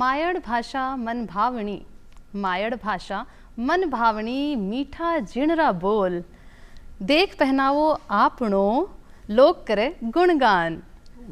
मायड़ भाषा मन भावनी, मायड़ भाषा मन भावनी, मीठा जिणरा बोल, देख पहनावो आपणो, लोग करे गुणगान।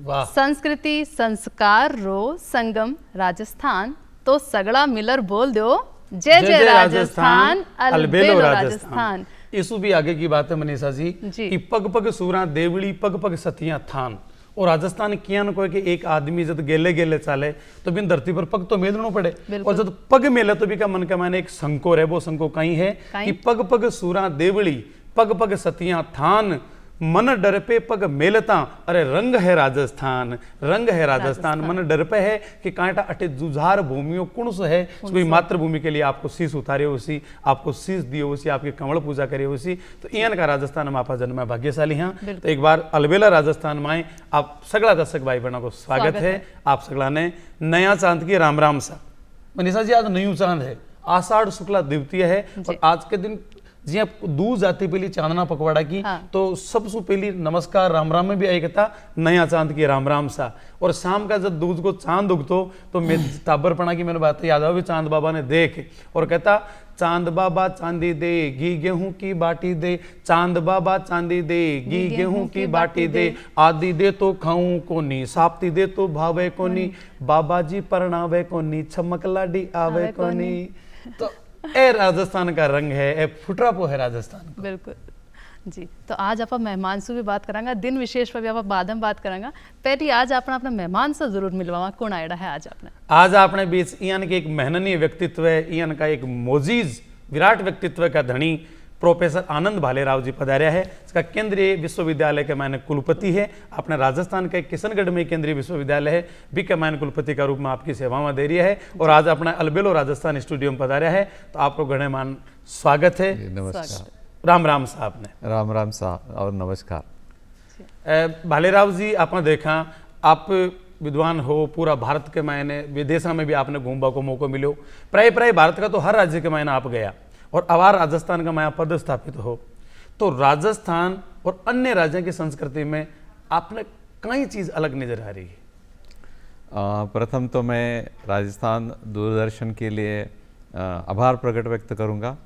वाह। संस्कृति संस्कार रो संगम राजस्थान, तो सगड़ा मिलर बोल दो जय जय राजस्थान, अलबेलो राजस्थान। इसु भी आगे की बात है मनीषा जी कि पग पग सूरा देवड़ी, पग पग सतियां थान। और राजस्थान कियान को कि एक आदमी जब गेले गेले चाले तो बिन धरती पर पग तो मेलनो पड़े, और जब पग मेले तो भी का मन का माने एक संकोर है, वो संको कहीं है कि पग पग सूरा देवड़ी, पग पग सतियां थान, मन डर पे पग मेलता, अरे रंग है राजस्थान, रंग है राजस्थान। मन डर पे है कि कांटा अटे जुझार भूमियों कुणस है, सुबह मातृभूमि के लिए आपको शीश उतारे उसी, आपको शीश दिए उसी, आपकी कमल पूजा करे उसी। तो इयन का राजस्थान में आपका जन्म है, भाग्यशाली हैं। तो एक बार अलबेला राजस्थान में आप सगला दर्शक भाई बहनों को स्वागत है। आप सगला ने नया चांद की राम राम सा। मनीषा जी आज नयू चांद है, आषाढ़ शुक्ला द्वितीय है, और आज के दिन जी आप दूध जाती पहली चांदना पकवाड़ा की, तो सबसे पहली नमस्कार राम राम में भी आई कहता नया चांद की राम राम सा। और शाम का जब दूध को चांद उगतो तो मैं ताबरपना की मैंने बात याद आई, चांद बाबा ने देख और कहता चांद बाबा चांदी दे घी गेहूं की बाटी दे, चांद बाबा चांदी दे घी गेहूं की बाटी दे, आदि दे तो खाऊं कोनी, साप्ती दे तो भावे कोनी, बाबा जी परणावे कोनी, छमक लाडी आवे कोनी। तो ए राजस्थान का रंग है, ए फुटरापो है राजस्थान को। बिल्कुल जी। तो आज आप मेहमान से भी बात करांगा, दिन विशेष पर भी आप बाद में बात करांगा। पहले आज आपने अपना मेहमान से जरूर मिलवावा, कौन आयडा है आज आपने? आज आपने बीच इयन के एक मेहननी व्यक्तित्व है, इयन का एक मोजीज विराट व्यक्तित्व का धनी प्रोफेसर आनंद भालेराव जी पधार्या है। इसका केंद्रीय विश्वविद्यालय के मायने कुलपति है। अपने राजस्थान के किशनगढ़ में केंद्रीय विश्वविद्यालय है, भी के मायने कुलपति का रूप में आपकी सेवा में दे रही है, और आज अपना अलबेलो राजस्थान स्टूडियो में पधार्या है। तो आपको गणे मान स्वागत है। नमस्कार। राम राम साहब ने। राम राम साहब और नमस्कार। भालेराव जी आपने देखा, आप विद्वान हो, पूरा भारत के मायने विदेशा में भी आपने घूमने को मौका मिलो, प्राय प्राय भारत का तो हर राज्य के मायने आप गया, और अवार राजस्थान का माया पद स्थापित हो। तो राजस्थान और अन्य राज्यों की संस्कृति में आपने कई चीज अलग नजर आ रही है? प्रथम तो मैं राजस्थान दूरदर्शन के लिए आभार प्रकट व्यक्त करूंगा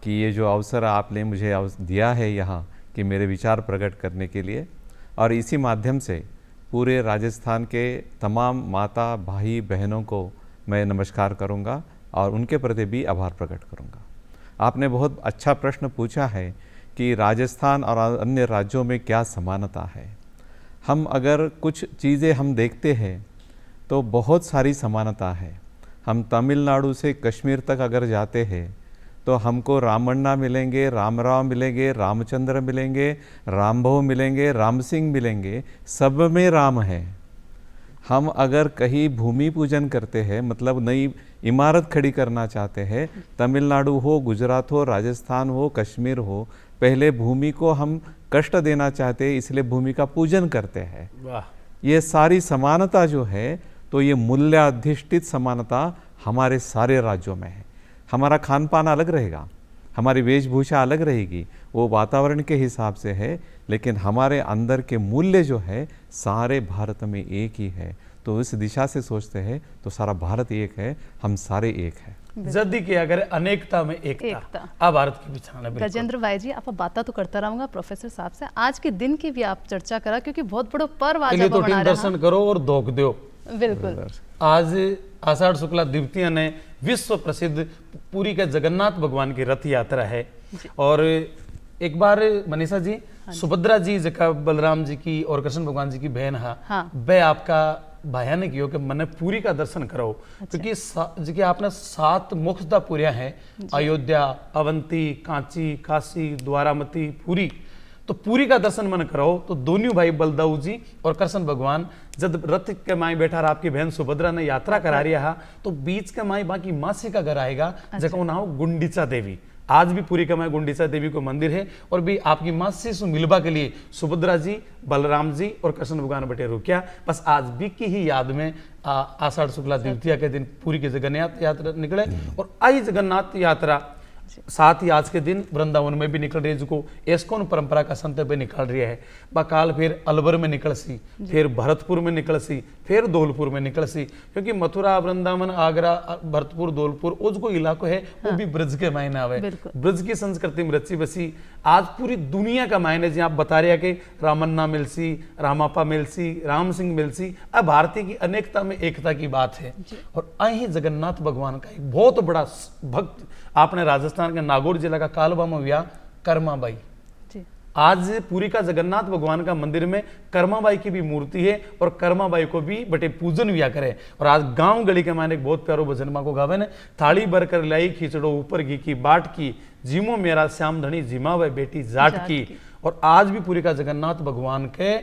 कि ये जो अवसर आपने मुझे दिया है यहाँ कि मेरे विचार प्रकट करने के लिए, और इसी माध्यम से पूरे राजस्थान के तमाम माता भाई बहनों को मैं नमस्कार करूँगा और उनके प्रति भी आभार प्रकट करूँगा। आपने बहुत अच्छा प्रश्न पूछा है कि राजस्थान और अन्य राज्यों में क्या समानता है। हम अगर कुछ चीज़ें हम देखते हैं तो बहुत सारी समानता है। हम तमिलनाडु से कश्मीर तक अगर जाते हैं तो हमको रामण्णा मिलेंगे, रामराव मिलेंगे, रामचंद्र मिलेंगे, रामभव मिलेंगे, राम सिंह मिलेंगे, सब में राम है। हम अगर कहीं भूमि पूजन करते हैं, मतलब नई इमारत खड़ी करना चाहते हैं, तमिलनाडु हो, गुजरात हो, राजस्थान हो, कश्मीर हो, पहले भूमि को हम कष्ट देना चाहते हैं, इसलिए भूमि का पूजन करते हैं। वाह। ये सारी समानता जो है, तो ये मूल्य अधिष्ठित समानता हमारे सारे राज्यों में है। हमारा खान पान अलग रहेगा, हमारी वेशभूषा अलग रहेगी, वो वातावरण के हिसाब से है, लेकिन हमारे अंदर के मूल्य जो है सारे भारत में एक ही है। तो इस दिशा से सोचते हैं तो सारा भारत एक है, हम सारे एक हैं। जल्दी किया करे अनेकता में एकता। अब भारत की बिछाना। गजेंद्र भाई जी, आप बात तो करता रहूंगा प्रोफेसर साहब से, आज के दिन की भी आप चर्चा करा, क्योंकि बहुत बड़ो पर्व आज तो दर्शन करो और धोख दो। बिल्कुल। आज आषाढ़ शुक्ला द्वितीया ने विश्व प्रसिद्ध पुरी के जगन्नाथ भगवान की रथ यात्रा है। और एक बार मनीषा जी, सुभद्रा जी जका बलराम जी की और कृष्ण भगवान जी की बहन है, वे आपका भाया ने कियो कि मैंने पूरी का दर्शन करो। क्योंकि आपने 7 मुख्यता पूरिया है, अयोध्या, अवंती, कांची, काशी, द्वारामती, पूरी। तो पूरी का दर्शन मन करो तो दोनों भाई बलदाऊ जी और कृष्ण भगवान जब रथ के माई बैठा रहा, आपकी बहन सुभद्रा ने यात्रा करा रही है, तो बीच के माई बाकी मासी का घर आएगा, जगह नाम गुंडीचा देवी। आज भी पूरी का माई गुंडीचा देवी को मंदिर है, और भी आपकी मासी से मिलवा के लिए सुभद्रा जी, बलराम जी और कृष्ण भगवान बैठे रुकिया। बस आज भी की ही याद में आषाढ़ शुक्ला द्वितीया के दिन पूरी की जगन्नाथ यात्रा निकले। और आई जगन्नाथ यात्रा साथ ही आज के दिन वृंदावन में भी निकल रही है, जिसको एस्कॉन परंपरा का संत पे निकल रही है। बकाल फिर अलवर में निकल सी, फिर भरतपुर में निकल सी, फिर धौलपुर में निकल सी, क्योंकि मथुरा, वृंदावन, आगरा, भरतपुर, धौलपुर वो जो इलाको है वो भी ब्रज के मायने आवे, ब्रज की संस्कृति में रची बसी। आज पूरी दुनिया का मायने जी आप बता रहे हैं कि रामन्ना मिलसी, रामापा मिलसी, राम सिंह मिलसी, अब भारतीय की अनेकता में एकता की बात है। और आई जगन्नाथ भगवान का एक बहुत बड़ा भक्त आपने राजस्थान के नागौर जिला का कालवा में हुआ कर्माबाई। आज पूरी का जगन्नाथ भगवान का मंदिर में कर्माबाई की भी मूर्ति है और कर्माबाई को भी बटे पूजन हुआ करे। और आज गांव गली के माने एक बहुत प्यारो भजन मां को गावे ने, थाली भर कर लाई खिचड़ो ऊपर घी की बाट की, जीमो मेरा श्याम धनी जिमा वे बेटी जाट की। और आज भी पूरी का जगन्नाथ भगवान के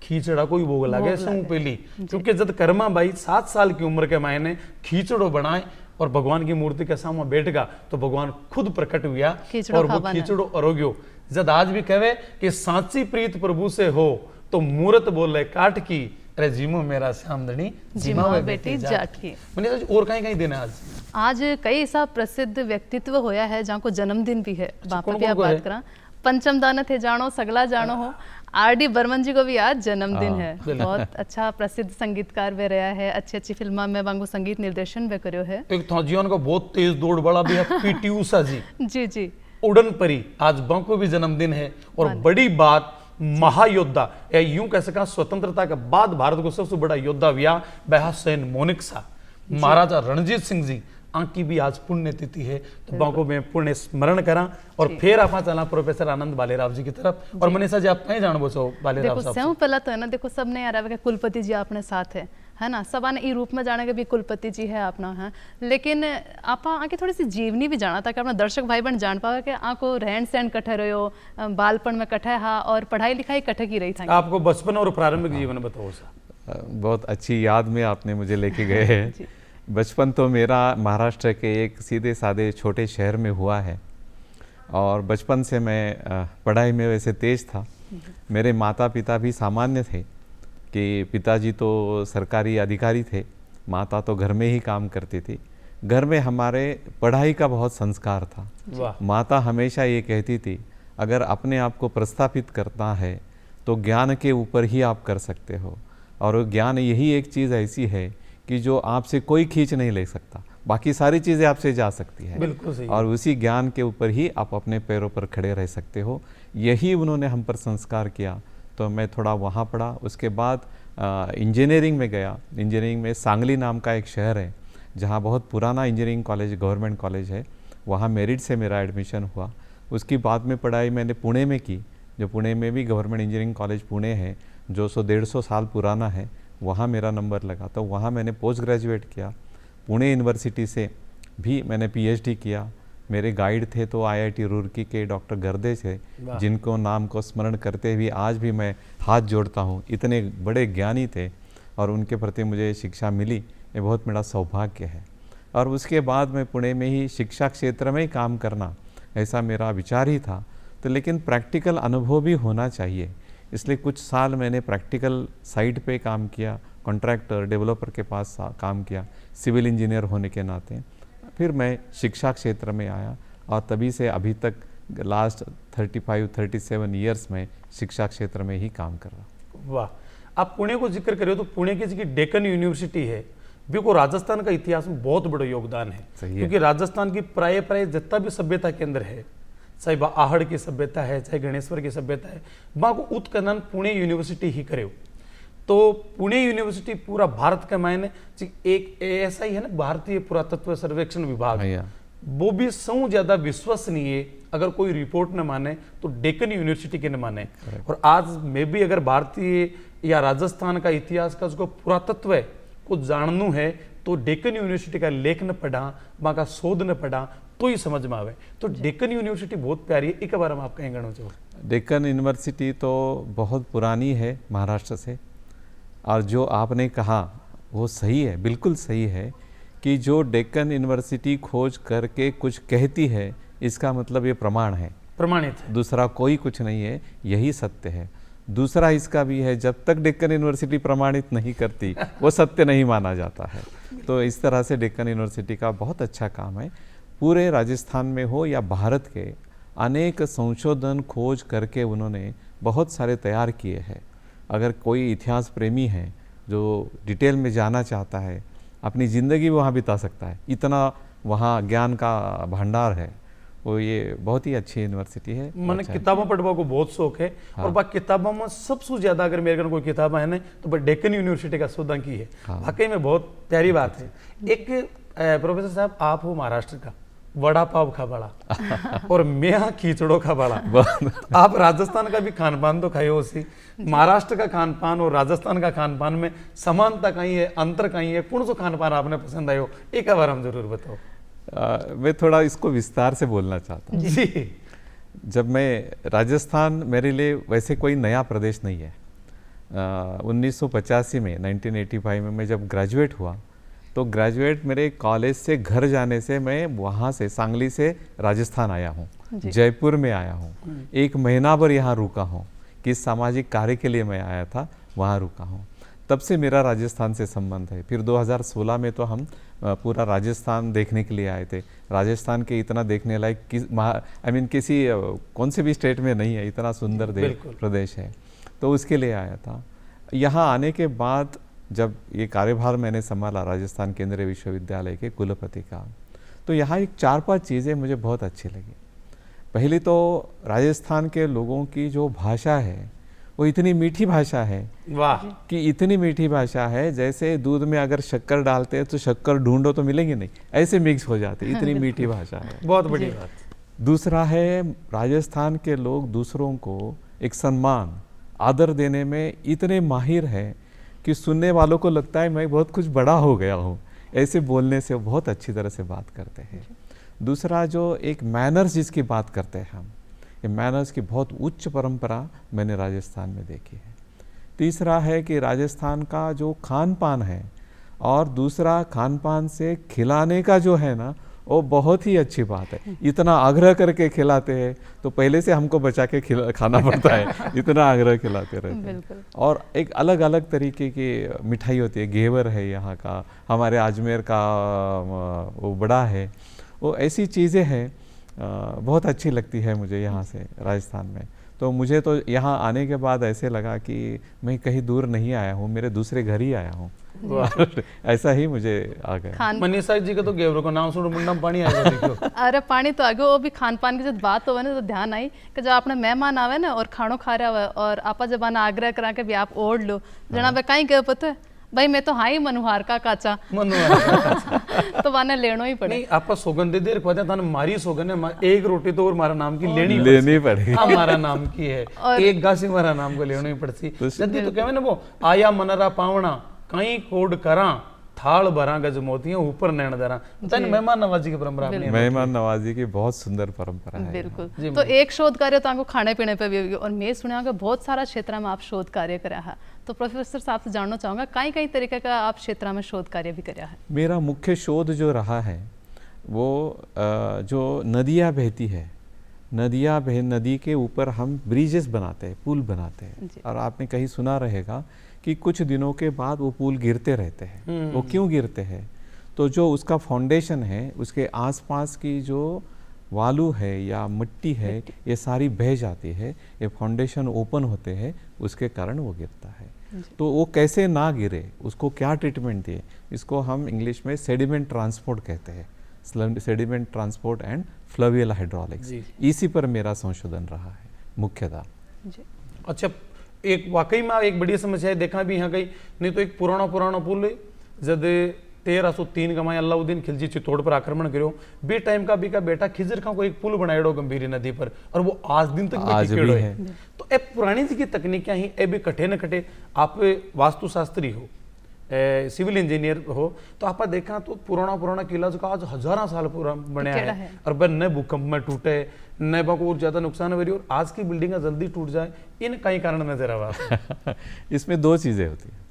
खींचड़ा को ही भोग लगे सू पहली, क्योंकि जब कर्माबाई 7 साल की उम्र के मायने खींचड़ो बनाए और भगवान की मूर्ति के सामने बैठगा तो भगवान खुद प्रकट हुआ और वो खींचड़ो अरोग्यो। जब आज भी कहे कि सांची प्रीत प्रभु से हो तो मूर्त बोले काट की, अरे जीमो मेरा श्यामधनी जिमा बेटी जाट की। और कहीं देना आज कई ऐसा प्रसिद्ध व्यक्तित्व होया है जहाँ को जन्मदिन भी है। बापा भी आप बात करा, पंचम दान थे जानो सगला जानो हो, आर.डी. बर्मन जी को भी आज जन्मदिन है। बहुत अच्छा प्रसिद्ध संगीतकार वे रहा है, अच्छी अच्छी फिल्मों में वांगो संगीत निर्देशन वे करो है। एक था जीवन का बहुत तेज दौड़ वाला भी है पी.टी. उषा जी। जी जी, उड़न परी आज बांको भी जन्मदिन है। और बड़ी बात महायोद्धा या यूं कह सका स्वतंत्रता के बाद भारत को सबसे बड़ा योद्धा हुआ बहा सैन मोनिक सा महाराजा रणजीत सिंह जी, आंकी भी आज पुण्य तिथि है। तो बांको में पुण्य स्मरण करा और फिर आप चला प्रोफेसर आनंद बालेराव जी की तरफ। और मनीषा जी आप कहीं जान बचो बालेराव साहब? देखो पहला तो है ना, देखो सबने यार के कुलपति जी अपने साथ है ना, सब आने ई रूप में जाने के भी कुलपति जी है अपना है। लेकिन आप आके थोड़ी सी जीवनी भी जाना ताकि अपना दर्शक भाई बहन जान पावे कि आको रहन सहन कठे रहो, बालपन में कठे हा और पढ़ाई लिखाई कठे की रही था। आपको बचपन और प्रारंभिक जीवन बताओ सर। बहुत अच्छी याद में आपने मुझे लेके गए हैं। बचपन तो मेरा महाराष्ट्र के एक सीधे साधे छोटे शहर में हुआ है और बचपन से मैं पढ़ाई में वैसे तेज था। मेरे माता पिता भी सामान्य थे कि पिताजी तो सरकारी अधिकारी थे, माता तो घर में ही काम करती थी। घर में हमारे पढ़ाई का बहुत संस्कार था। माता हमेशा ये कहती थी अगर अपने आप को प्रस्थापित करना है तो ज्ञान के ऊपर ही आप कर सकते हो, और ज्ञान यही एक चीज़ ऐसी है कि जो आपसे कोई खींच नहीं ले सकता, बाकी सारी चीज़ें आपसे जा सकती है। बिल्कुल सही। और उसी ज्ञान के ऊपर ही आप अपने पैरों पर खड़े रह सकते हो, यही उन्होंने हम पर संस्कार किया। तो मैं थोड़ा वहाँ पढ़ा, उसके बाद इंजीनियरिंग में गया। इंजीनियरिंग में सांगली नाम का एक शहर है जहाँ बहुत पुराना इंजीनियरिंग कॉलेज गवर्नमेंट कॉलेज है, वहाँ मेरिट से मेरा एडमिशन हुआ। उसकी बाद में पढ़ाई मैंने पुणे में की, जो पुणे में भी गवर्नमेंट इंजीनियरिंग कॉलेज पुणे है जो 100-150 साल पुराना है, वहाँ मेरा नंबर लगा। तो वहाँ मैंने पोस्ट ग्रेजुएट किया। पुणे यूनिवर्सिटी से भी मैंने पीएचडी किया। मेरे गाइड थे तो आईआईटी रुड़की के डॉक्टर गर्दे थे, जिनको नाम को स्मरण करते हुए आज भी मैं हाथ जोड़ता हूँ। इतने बड़े ज्ञानी थे और उनके प्रति मुझे शिक्षा मिली, ये बहुत मेरा सौभाग्य है। और उसके बाद मैं पुणे में ही शिक्षा क्षेत्र में ही काम करना, ऐसा मेरा विचार ही था। तो लेकिन प्रैक्टिकल अनुभव भी होना चाहिए, इसलिए कुछ साल मैंने प्रैक्टिकल साइट पे काम किया, कॉन्ट्रैक्टर डेवलपर के पास काम किया सिविल इंजीनियर होने के नाते। फिर मैं शिक्षा क्षेत्र में आया और तभी से अभी तक लास्ट 35-37 ईयर्स में शिक्षा क्षेत्र में ही काम कर रहा। वाह, आप पुणे को जिक्र करें तो पुणे की जो डेक्कन यूनिवर्सिटी है भी को राजस्थान का इतिहास में बहुत बड़ा योगदान है, क्योंकि राजस्थान की प्राय जितना भी सभ्यता केंद्र है, चाहे आहड़ की सभ्यता है, चाहे गणेश्वर की सभ्यता है, वहाँ को उत्खनन पुणे यूनिवर्सिटी ही करे। तो पुणे यूनिवर्सिटी पूरा भारत के मायने एक ऐसा ही है ना, भारतीय पुरातत्व सर्वेक्षण विभाग, वो भी सौ ज्यादा विश्वसनीय अगर कोई रिपोर्ट न माने तो डेक्कन यूनिवर्सिटी के न माने। और आज मैं भी अगर भारतीय या राजस्थान का इतिहास का जो पुरातत्व है को जानू है तो डेक्कन यूनिवर्सिटी का लेख न पढ़ा, वहाँ का शोध न पढ़ा तो ही समझ में आवे। तो डेक्कन यूनिवर्सिटी बहुत प्यारी है, एक बार हम आप कहीं गणो चाहो। डेक्कन यूनिवर्सिटी तो बहुत पुरानी है महाराष्ट्र से, और जो आपने कहा वो सही है, बिल्कुल सही है कि जो डेक्कन यूनिवर्सिटी खोज करके कुछ कहती है इसका मतलब ये प्रमाण है, प्रमाणित है, दूसरा कोई कुछ नहीं है, यही सत्य है। दूसरा इसका भी है, जब तक डेक्कन यूनिवर्सिटी प्रमाणित नहीं करती वो सत्य नहीं माना जाता है। तो इस तरह से डेक्कन यूनिवर्सिटी का बहुत अच्छा काम है। पूरे राजस्थान में हो या भारत के, अनेक संशोधन खोज करके उन्होंने बहुत सारे तैयार किए हैं। अगर कोई इतिहास प्रेमी है जो डिटेल में जाना चाहता है, अपनी ज़िंदगी वहाँ बिता सकता है, इतना वहाँ ज्ञान का भंडार है। वो ये बहुत ही अच्छी यूनिवर्सिटी है। मैंने किताबों पढ़वा को बहुत शौक है। हाँ। और बाकी किताबों में सबसे ज्यादा अगर मेरे कोई किताब है ना तो डेक्कन यूनिवर्सिटी का सोलंकी है। हाँ। वाकई में बहुत प्यारी बात है। एक प्रोफेसर साहब, आप हो महाराष्ट्र का, वड़ा पाव खा बड़ा और मैं यहाँ खिचड़ो खा बड़ा। आप राजस्थान का भी खान पान तो खाए हो उसी। महाराष्ट्र का खान पान और राजस्थान का खान पान में समानता कहीं है, अंतर कहीं है? कौन सा खान पान आपने पसंद आयो, एक बार हम जरूर बताओ। मैं थोड़ा इसको विस्तार से बोलना चाहता हूँ जी। जब मैं राजस्थान मेरे लिए वैसे कोई नया प्रदेश नहीं है। 1985 में 1985 में मैं जब ग्रेजुएट हुआ तो ग्रेजुएट मेरे कॉलेज से घर जाने से मैं वहाँ से सांगली से राजस्थान आया हूँ, जयपुर में आया हूँ, 1 महीना भर यहाँ रुका हूँ। किस सामाजिक कार्य के लिए मैं आया था वहाँ रुका हूँ। तब से मेरा राजस्थान से संबंध है। फिर 2016 में तो हम पूरा राजस्थान देखने के लिए आए थे। राजस्थान के इतना देखने लायक किसी कौन से भी स्टेट में नहीं है, इतना सुंदर प्रदेश है, तो उसके लिए आया था। यहाँ आने के बाद जब ये कार्यभार मैंने संभाला राजस्थान केंद्रीय विश्वविद्यालय के कुलपति का, तो यहाँ एक 4-5 चीज़ें मुझे बहुत अच्छी लगी। पहली तो राजस्थान के लोगों की जो भाषा है वो इतनी मीठी भाषा है। वाह। कि इतनी मीठी भाषा है, जैसे दूध में अगर शक्कर डालते हैं तो शक्कर ढूंढो तो मिलेंगे नहीं, ऐसे मिक्स हो जाते, इतनी मीठी भाषा है। बहुत बड़ी बात। दूसरा है, राजस्थान के लोग दूसरों को एक सम्मान आदर देने में इतने माहिर हैं कि सुनने वालों को लगता है मैं बहुत कुछ बड़ा हो गया हूँ। ऐसे बोलने से बहुत अच्छी तरह से बात करते हैं। दूसरा, जो एक मैनर्स जिसकी बात करते हैं हम, ये मैनर्स की बहुत उच्च परंपरा मैंने राजस्थान में देखी है। तीसरा है कि राजस्थान का जो खान पान है, और दूसरा खान पान से खिलाने का जो है ना, वो बहुत ही अच्छी बात है। इतना आग्रह करके खिलाते हैं तो पहले से हमको बचा के खाना पड़ता है, इतना आग्रह खिलाते रहते हैं। और एक अलग अलग तरीके की मिठाई होती है, घेवर है यहाँ का, हमारे अजमेर का वो बड़ा है, वो ऐसी चीज़ें हैं बहुत अच्छी लगती है मुझे यहाँ से राजस्थान में। तो मुझे तो यहाँ आने के बाद ऐसे लगा कि मैं कहीं दूर नहीं आया हूँ, मेरे दूसरे घर ही आया हूँ। ऐसा ही मुझे आ गया। मनीषा जी का तो घेवरों का नाम सुन मुंडा पानी आ गया। अरे पानी तो आ गया। वो भी खान पान की जब बात हो ना तो ध्यान आई कि जब अपने मेहमान आवे ना और खानो खा रहा हुआ और आपा जब आना आग्रह करा के भी आप ओढ़ लो, जना वे कहीं गए पता है भाई, मैं तो हाँ ही मनुहार का काचा तो वाने लेनो ही पड़े। नहीं, आपका सोगन दे दे रखवा था मारी सोगन है, एक रोटी तो और हमारा नाम की लेनी पड़ेगी। हमारा नाम की है, एक गासी हमारा नाम को लेनी पड़ती। जल्दी तो कहवे ना वो आया मनरा पावना कहीं कोड करा थाल भरा गज मोतियां ऊपर नैन दरा। मेहमान नवाजी की परंपरा, मेहमान नवाजी की बहुत सुंदर परंपरा है। बिल्कुल। तो एक शोध कार्य तो आपको खाने पीने पे भी होगी, और मैं सुना कि बहुत सारा क्षेत्र में आप शोध कार्य करा है। तो प्रोफेसर साहब से जानना चाहूंगा कई कई तरीके का आप क्षेत्र में शोध कार्य भी करा है? मेरा मुख्य शोध जो रहा है वो जो नदियाँ बहती है, नदी के ऊपर हम ब्रिजेस बनाते हैं, पुल बनाते हैं। और आपने कहीं सुना रहेगा कि कुछ दिनों के बाद वो पुल गिरते रहते हैं। वो क्यों गिरते हैं? तो जो उसका फाउंडेशन है, उसके आसपास की जो वालू है या मिट्टी है, ये सारी बह जाती है, ये फाउंडेशन ओपन होते हैं, उसके कारण वो गिरता है। तो वो कैसे ना गिरे, उसको क्या ट्रीटमेंट दिए, इसको हम इंग्लिश में सेडिमेंट ट्रांसपोर्ट कहते हैं, सेडिमेंट ट्रांसपोर्ट एंड फ्लवियल हाइड्रोलिक्स। इसी पर मेरा संशोधन रहा है मुख्यतः। अच्छा, एक वाकई में एक बड़ी समस्या है, देखा भी यहाँ कहीं नहीं तो एक पुराना पुल जब 1303 का अलाउद्दीन खिलजी चित्तौड़ पर आक्रमण करो, बे टाइम का भी का बेटा खिजर का को एक पुल बनाएड़ो गंभीरी नदी पर, और वो आज दिन तक आज भी है। तो ए पुरानी जी की तकनीकें ही ए भी कटे न कटे, आप वास्तुशास्त्री हो, सिविल इंजीनियर हो, तो आप देखा तो पुराना किला जो आज हजारों साल पुराना बना है, और वह न भूकंप में टूटे, न और ज्यादा नुकसान हो रही, और आज की बिल्डिंग जल्दी टूट जाए, इन कई कारण नजर आ। इसमें 2 चीजें होती है।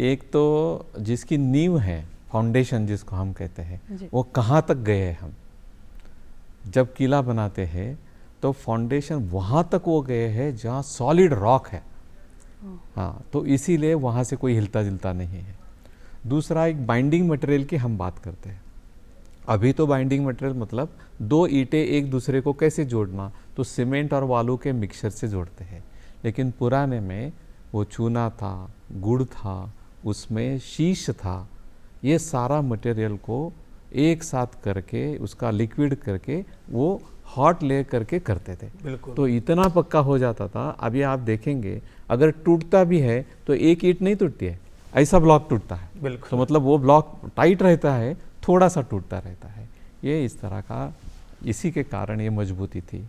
एक तो जिसकी नींव है, फाउंडेशन जिसको हम कहते हैं, वो कहाँ तक गए हैं। हम जब किला बनाते हैं तो फाउंडेशन वहाँ तक वो गए हैं जहाँ सॉलिड रॉक है। हाँ, तो इसीलिए वहाँ से कोई हिलता जुलता नहीं है। दूसरा, एक बाइंडिंग मटेरियल की हम बात करते हैं। अभी तो बाइंडिंग मटेरियल मतलब दो ईंटें एक दूसरे को कैसे जोड़ना, तो सीमेंट और बालू के मिक्सचर से जोड़ते हैं। लेकिन पुराने में वो चूना था, गुड़ था, उसमें शीश था, ये सारा मटेरियल को एक साथ करके उसका लिक्विड करके वो हॉट ले करके करते थे। बिल्कुल। तो इतना पक्का हो जाता था। अभी आप देखेंगे अगर टूटता भी है तो एक ईंट नहीं टूटती है, ऐसा ब्लॉक टूटता है। बिल्कुल। तो मतलब वो ब्लॉक टाइट रहता है, थोड़ा सा टूटता रहता है। ये इस तरह का, इसी के कारण ये मजबूती थी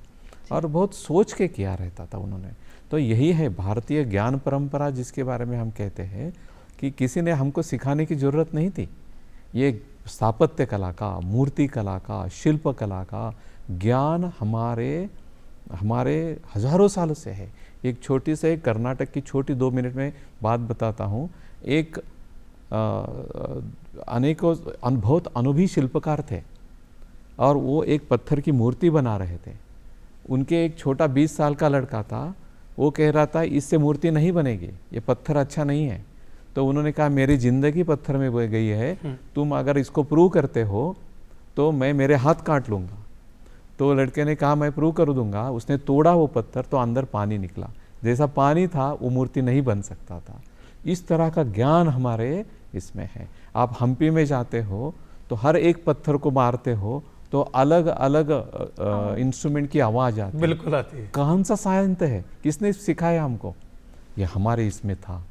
और बहुत सोच के किया रहता था उन्होंने। तो यही है भारतीय ज्ञान परंपरा, जिसके बारे में हम कहते हैं कि किसी ने हमको सिखाने की ज़रूरत नहीं थी। ये स्थापत्य कला का, मूर्ति कला का, शिल्प कला का ज्ञान हमारे हजारों सालों से है। एक छोटी से कर्नाटक की छोटी 2 मिनट में बात बताता हूँ। एक अनेकों बहुत अनुभवी शिल्पकार थे और वो एक पत्थर की मूर्ति बना रहे थे। उनके एक छोटा 20 साल का लड़का था, वो कह रहा था इससे मूर्ति नहीं बनेगी, ये पत्थर अच्छा नहीं है। तो उन्होंने कहा मेरी ज़िंदगी पत्थर में बह गई है, तुम अगर इसको प्रूव करते हो तो मैं मेरे हाथ काट लूँगा। तो लड़के ने कहा मैं प्रूव कर दूंगा। उसने तोड़ा वो पत्थर तो अंदर पानी निकला, जैसा पानी था वो मूर्ति नहीं बन सकता था। इस तरह का ज्ञान हमारे इसमें है। आप हम्पी में जाते हो तो हर एक पत्थर को मारते हो तो अलग अलग इंस्ट्रूमेंट की आवाज़ आती है। बिल्कुल आती है। कौन सा साइंस है, किसने सिखाया हमको? ये हमारे इसमें था,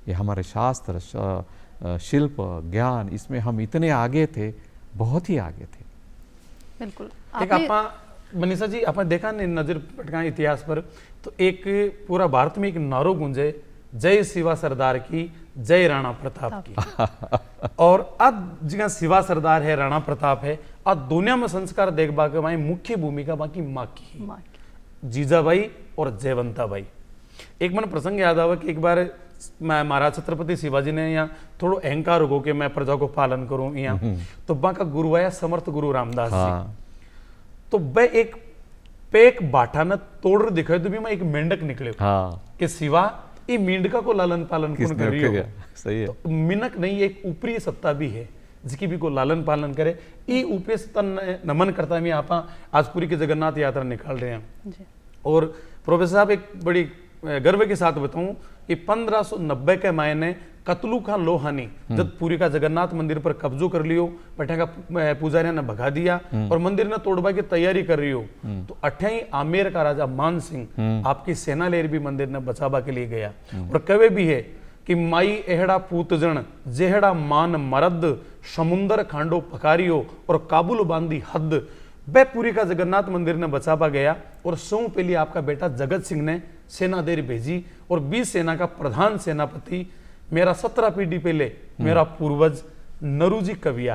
ये हमारे शास्त्र, शिल्प, ज्ञान, इसमें हम इतने आगे थे, बहुत ही आगे थे। बिल्कुल। एक आपा मनीषा जी, आपने देखा नहीं नजर पटका इतिहास पर, तो एक पूरा भारत में एक नारो गूंजे, जय शिवा सरदार की, जय राणा प्रताप की। और अब जगह शिवा सरदार है, राणा प्रताप है, और दुनिया में संस्कार देखबा के वहां मुख्य भूमिका बाकी माँ की, जीजाबाई और जयवंताबाई। एक मन प्रसंग याद आवा कि एक बार महाराज छत्रपति शिवाजी ने यहाँ थोड़ा अहंकार हो के मैं प्रजा को पालन करूं यहाँ, तो वहां का गुरु आया समर्थ गुरु रामदास जी। तो वह एक पेक बाठा न तोड़ दिखाए तो भी मैं एक मेंढक निकले कि शिवा ये मेंढका को लालन पालन कौन कर रही हो? सही है। तो मिनक नहीं, एक ऊपरी सत्ता भी है जिसकी भी को लालन पालन करे। ये ऊपरी सत्ता नमन करता है। आप आज पूरी की जगन्नाथ यात्रा निकाल रहे हैं जी। और प्रोफेसर साहब एक बड़ी गर्व के साथ बताऊं कि 1590 के मायने कतलू खान लोहानी जब पूरी का जगन्नाथ मंदिर पर कब्जो कर लियो, पटा का पुजारिया ने भगा दिया और मंदिर ने तोड़वा की तैयारी कर रही हो, तो अठई आमेर का राजा मान सिंह आपकी सेना लेर भी मंदिर ने बचावा के लिए गया। और कवे भी है कि माई एहड़ा पूतजन जेहड़ा मान मरद, समुंदर खांडो पकारियो और काबुल बांधी हद। वह पूरी का जगन्नाथ मंदिर ने बचावा गया और सौ पहली आपका बेटा जगत सिंह ने सेना देर भेजी और 20 सेना का प्रधान सेनापति मेरा 17 पीढ़ी पहले मेरा पूर्वज नरूजी कविया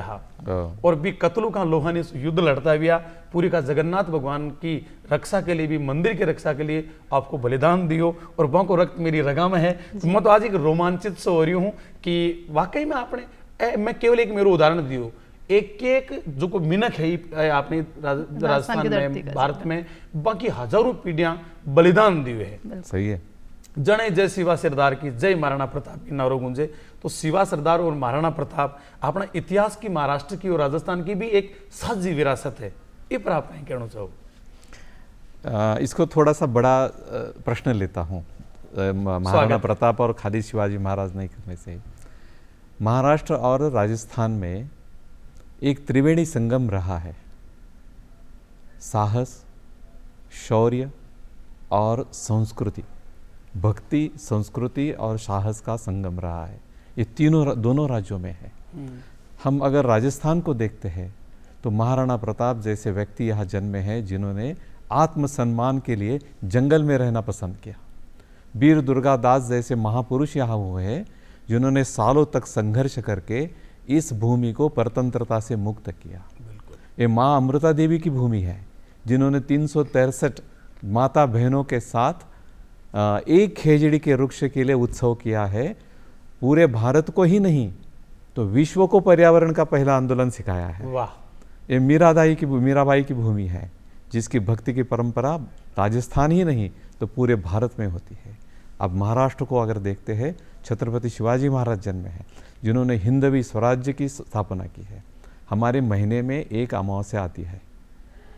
और भी कतलू का लोहानी युद्ध लड़ता गया। पूरी का जगन्नाथ भगवान की रक्षा के लिए भी, मंदिर की रक्षा के लिए आपको बलिदान दियो और वहां को रक्त मेरी रगा में है। तो मैं तो आज एक रोमांचित से हो रही हूँ कि वाकई में आपने, मैं केवल एक मेरे उदाहरण दियो, एक जो को मिनक है आपने राजस्थान में, भारत में, बाकी हजारों पीढ़ियां बलिदान दिए है। सही है। जने जय शिवा सरदार की, जय महाराणा प्रताप की नारो गूंजे। तो शिवा सरदार और महाराणा प्रताप अपना इतिहास की, महाराष्ट्र की और राजस्थान की भी एक साझी विरासत है। ये पर आप नहीं कहना चाहो? इसको थोड़ा सा बड़ा प्रश्न लेता हूँ। महाराणा प्रताप और खाली शिवाजी महाराज नहीं करने से, महाराष्ट्र और राजस्थान में एक त्रिवेणी संगम रहा है। साहस, शौर्य और संस्कृति, भक्ति, संस्कृति और साहस का संगम रहा है। ये दोनों राज्यों में है। हम अगर राजस्थान को देखते हैं तो महाराणा प्रताप जैसे व्यक्ति यहाँ जन्मे हैं जिन्होंने आत्मसम्मान के लिए जंगल में रहना पसंद किया। वीर दुर्गादास जैसे महापुरुष यहाँ हुए हैं जिन्होंने सालों तक संघर्ष करके इस भूमि को परतंत्रता से मुक्त किया। ये माँ अमृता देवी की भूमि है जिन्होंने 363 माता बहनों के साथ एक खेजड़ी के वृक्ष के लिए उत्सव किया है। पूरे भारत को ही नहीं तो विश्व को पर्यावरण का पहला आंदोलन सिखाया है। वाह। ये मीराबाई की भूमि है जिसकी भक्ति की परंपरा राजस्थान ही नहीं तो पूरे भारत में होती है। अब महाराष्ट्र को अगर देखते हैं, छत्रपति शिवाजी महाराज जन्मे हैं जिन्होंने हिंदवी स्वराज्य की स्थापना की है। हमारे महीने में एक अमावस्या आती है,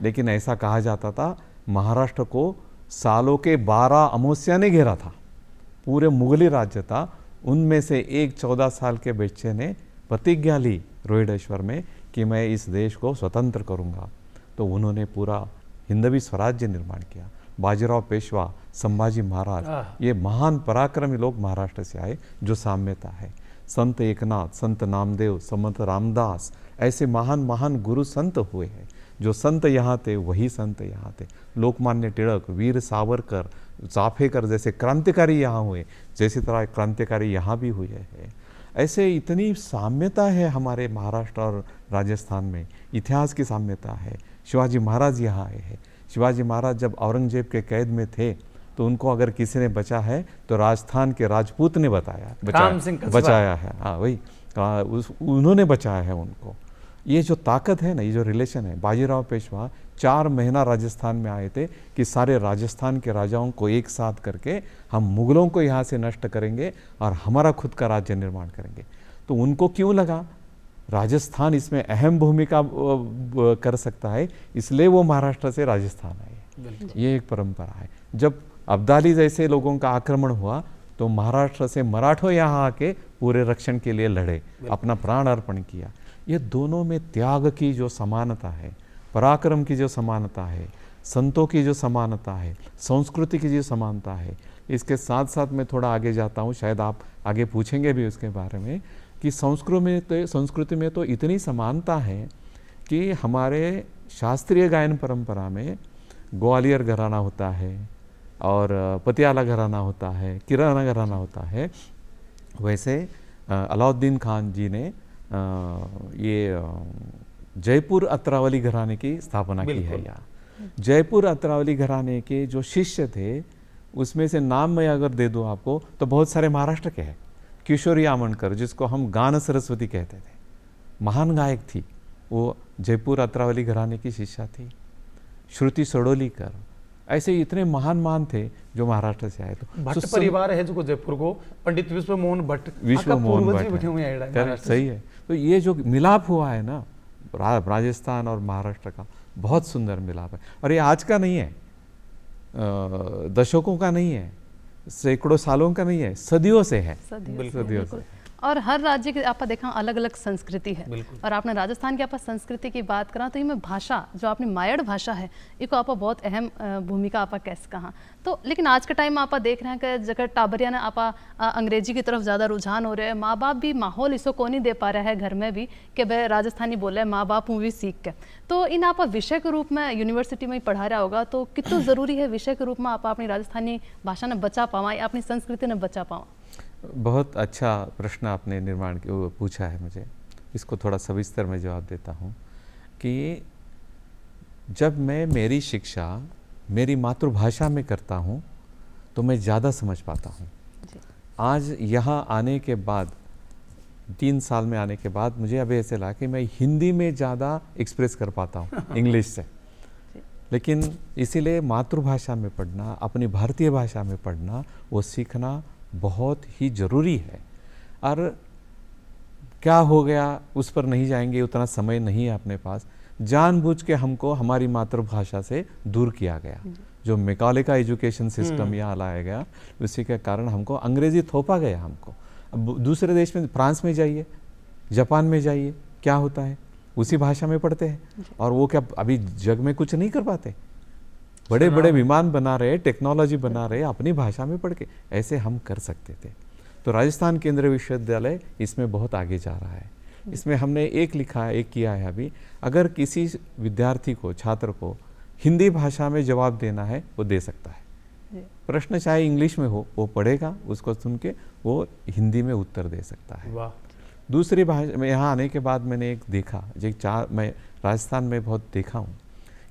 लेकिन ऐसा कहा जाता था महाराष्ट्र को सालों के 12 अमावस्या ने घेरा था। पूरे मुगली राज्य था, उनमें से एक 14 साल के बच्चे ने प्रतिज्ञा ली रोहिडेश्वर में कि मैं इस देश को स्वतंत्र करूंगा। तो उन्होंने पूरा हिंदवी स्वराज्य निर्माण किया। बाजीराव पेशवा, संभाजी महाराज, ये महान पराक्रमी लोग महाराष्ट्र से आए, जो साम्यता है। संत एकनाथ, संत नामदेव, संत रामदास, ऐसे महान महान गुरु संत हुए हैं। जो संत यहाँ थे वही संत यहाँ थे। लोकमान्य तिलक, वीर सावरकर, चाफेकर जैसे क्रांतिकारी यहाँ हुए, जैसी तरह क्रांतिकारी यहाँ भी हुए हैं। ऐसे इतनी साम्यता है हमारे महाराष्ट्र और राजस्थान में, इतिहास की साम्यता है। शिवाजी महाराज यहाँ आए हैं। शिवाजी महाराज जब औरंगजेब के कैद में थे तो उनको अगर किसी ने बचा है तो राजस्थान के राजपूत ने बचाया है। हाँ वही, उन्होंने बचाया है उनको। ये जो ताकत है ना, ये जो रिलेशन है, बाजीराव पेशवा 4 महीना राजस्थान में आए थे कि सारे राजस्थान के राजाओं को एक साथ करके हम मुगलों को यहाँ से नष्ट करेंगे और हमारा खुद का राज्य निर्माण करेंगे। तो उनको क्यों लगा राजस्थान इसमें अहम भूमिका कर सकता है, इसलिए वो महाराष्ट्र से राजस्थान आए। ये एक परंपरा है। जब अब्दाली जैसे लोगों का आक्रमण हुआ तो महाराष्ट्र से मराठों यहाँ आके पूरे रक्षण के लिए लड़े, अपना प्राण अर्पण किया। ये दोनों में त्याग की जो समानता है, पराक्रम की जो समानता है, संतों की जो समानता है, संस्कृति की जो समानता है, इसके साथ साथ मैं थोड़ा आगे जाता हूँ, शायद आप आगे पूछेंगे भी उसके बारे में, कि संस्कृति में तो इतनी समानता है कि हमारे शास्त्रीय गायन परंपरा में ग्वालियर घराना होता है और पटियाला घराना होता है, किराना घराना होता है। वैसे अलाउद्दीन खान जी ने ये जयपुर अत्रावली घराने की स्थापना की है यहाँ। जयपुर अत्रावली घराने के जो शिष्य थे उसमें से नाम मैं अगर दे दूँ आपको तो बहुत सारे महाराष्ट्र के हैं। किशोरी आमनकर, जिसको हम गान सरस्वती कहते थे, महान गायक थी, वो जयपुर अत्रावली घराने की शिष्या थी। श्रुति सडोलीकर, ऐसे इतने महान महान थे जो महाराष्ट्र से आए। तो भट्ट परिवार है जो जयपुर को, पंडित विश्व मोहन भट्ट, सही है। तो ये जो मिलाप हुआ है ना राजस्थान और महाराष्ट्र का, बहुत सुंदर मिलाप है। और ये आज का नहीं है, दशकों का नहीं है, सैकड़ों सालों का नहीं है, सदियों से है। सदियों से। और हर राज्य की आप देखा अलग अलग संस्कृति है। और आपने राजस्थान की आप संस्कृति की बात करा तो इनमें भाषा जो आपने मायड़ भाषा है इसको आप बहुत अहम भूमिका आप कैसे कहा। तो लेकिन आज के टाइम में आप देख रहे हैं कि जगह टाबरिया ने आप अंग्रेजी की तरफ ज़्यादा रुझान हो रहे हैं। माँ बाप भी माहौल इसको को नहीं दे पा रहा है घर में भी कि भाई राजस्थानी बोले, माँ बाप मूवी सीख के। तो इन आप विषय के रूप में यूनिवर्सिटी में पढ़ा रहा होगा, तो कितना ज़रूरी है विषय के रूप में आप अपनी राजस्थानी भाषा ने बचा पावा, अपनी संस्कृति ने बचा पावा? बहुत अच्छा प्रश्न आपने पूछा है मुझे। इसको थोड़ा सविस्तर में जवाब देता हूँ कि जब मैं मेरी शिक्षा मेरी मातृभाषा में करता हूँ तो मैं ज़्यादा समझ पाता हूँ। आज यहाँ आने के बाद 3 साल में आने के बाद मुझे अभी ऐसे लगा कि मैं हिंदी में ज़्यादा एक्सप्रेस कर पाता हूँ इंग्लिश से। लेकिन इसीलिए मातृभाषा में पढ़ना, अपनी भारतीय भाषा में पढ़ना, वो सीखना बहुत ही ज़रूरी है। और क्या हो गया उस पर नहीं जाएंगे, उतना समय नहीं है अपने पास। जानबूझ के हमको हमारी मातृभाषा से दूर किया गया। जो मैकाले का एजुकेशन सिस्टम यहाँ लाया गया, उसी के कारण हमको अंग्रेजी थोपा गया। हमको अब दूसरे देश में, फ्रांस में जाइए, जापान में जाइए, क्या होता है, उसी भाषा में पढ़ते हैं। और वो क्या अभी जग में कुछ नहीं कर पाते? बड़े बड़े विमान बना रहे, टेक्नोलॉजी बना रहे, अपनी भाषा में पढ़ के। ऐसे हम कर सकते थे। तो राजस्थान केंद्रीय विश्वविद्यालय इसमें बहुत आगे जा रहा है। इसमें हमने एक किया है अभी, अगर किसी विद्यार्थी को, छात्र को हिंदी भाषा में जवाब देना है वो दे सकता है। प्रश्न चाहे इंग्लिश में हो, वो पढ़ेगा, उसको सुन के वो हिंदी में उत्तर दे सकता है। वाह। दूसरी भाषा में यहाँ आने के बाद मैंने एक देखा, मैं राजस्थान में बहुत देखा हूँ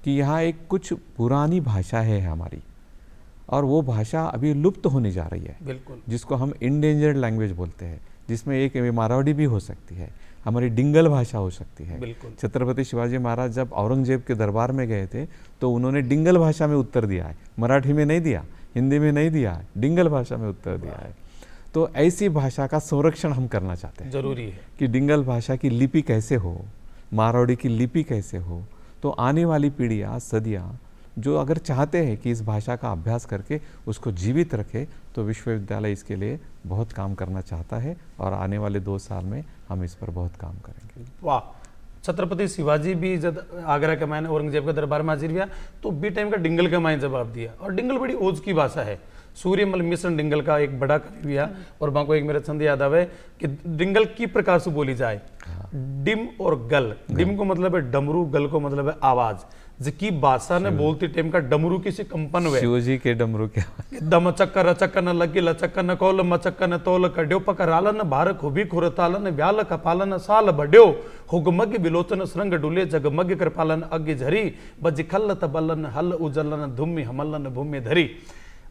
कि यहाँ एक कुछ पुरानी भाषा है हमारी, और वो भाषा अभी लुप्त होने जा रही है। बिल्कुल। जिसको हम इंडेंजर्ड लैंग्वेज बोलते हैं, जिसमें एक मारवाड़ी भी हो सकती है, हमारी डिंगल भाषा हो सकती है। छत्रपति शिवाजी महाराज जब औरंगजेब के दरबार में गए थे तो उन्होंने डिंगल भाषा में उत्तर दिया है, मराठी में नहीं दिया, हिंदी में नहीं दिया, डिंगल भाषा में उत्तर दिया है। तो ऐसी भाषा का संरक्षण हम करना चाहते हैं। जरूरी है कि डिंगल भाषा की लिपि कैसे हो, मारवाड़ी की लिपि कैसे हो। तो आने वाली पीढ़ियाँ, सदियाँ जो अगर चाहते हैं कि इस भाषा का अभ्यास करके उसको जीवित रखे, तो विश्वविद्यालय इसके लिए बहुत काम करना चाहता है और आने वाले 2 साल में हम इस पर बहुत काम करेंगे। वाह। छत्रपति शिवाजी भी जब आगरा के मायने औरंगजेब के दरबार में हाजिर हुआ तो बी टाइम का डिंगल के मायने जवाब दिया, और डिंगल बड़ी ओज की भाषा है। सूर्यमल मिश्र डिंगल का एक बड़ा कवि हुआ, और वहाँ को एक मेरा छंद याद आवे कि डिंगल की प्रकार से बोली जाए, डिम और गल। डिम को मतलब है डमरू, गल को मतलब है आवाज। जिकी भाषा ने बोलती टाइम का डमरू किसी कंपन हुए, शिवजी के डमरू क्या दम चक्कर चक्कर न लगी लचक्कर न कौल मचक्कर न तोल कड्यो पकरालन भारक हुबी खुरतालन व्याल कपालन साल बढ़्यो हुगमग बिलोचन श्रृंग डुले जगमग कृपालन अग्नि झरी बज खल तबलन हल उजलन धुम्मी हमलन भूमि धरी।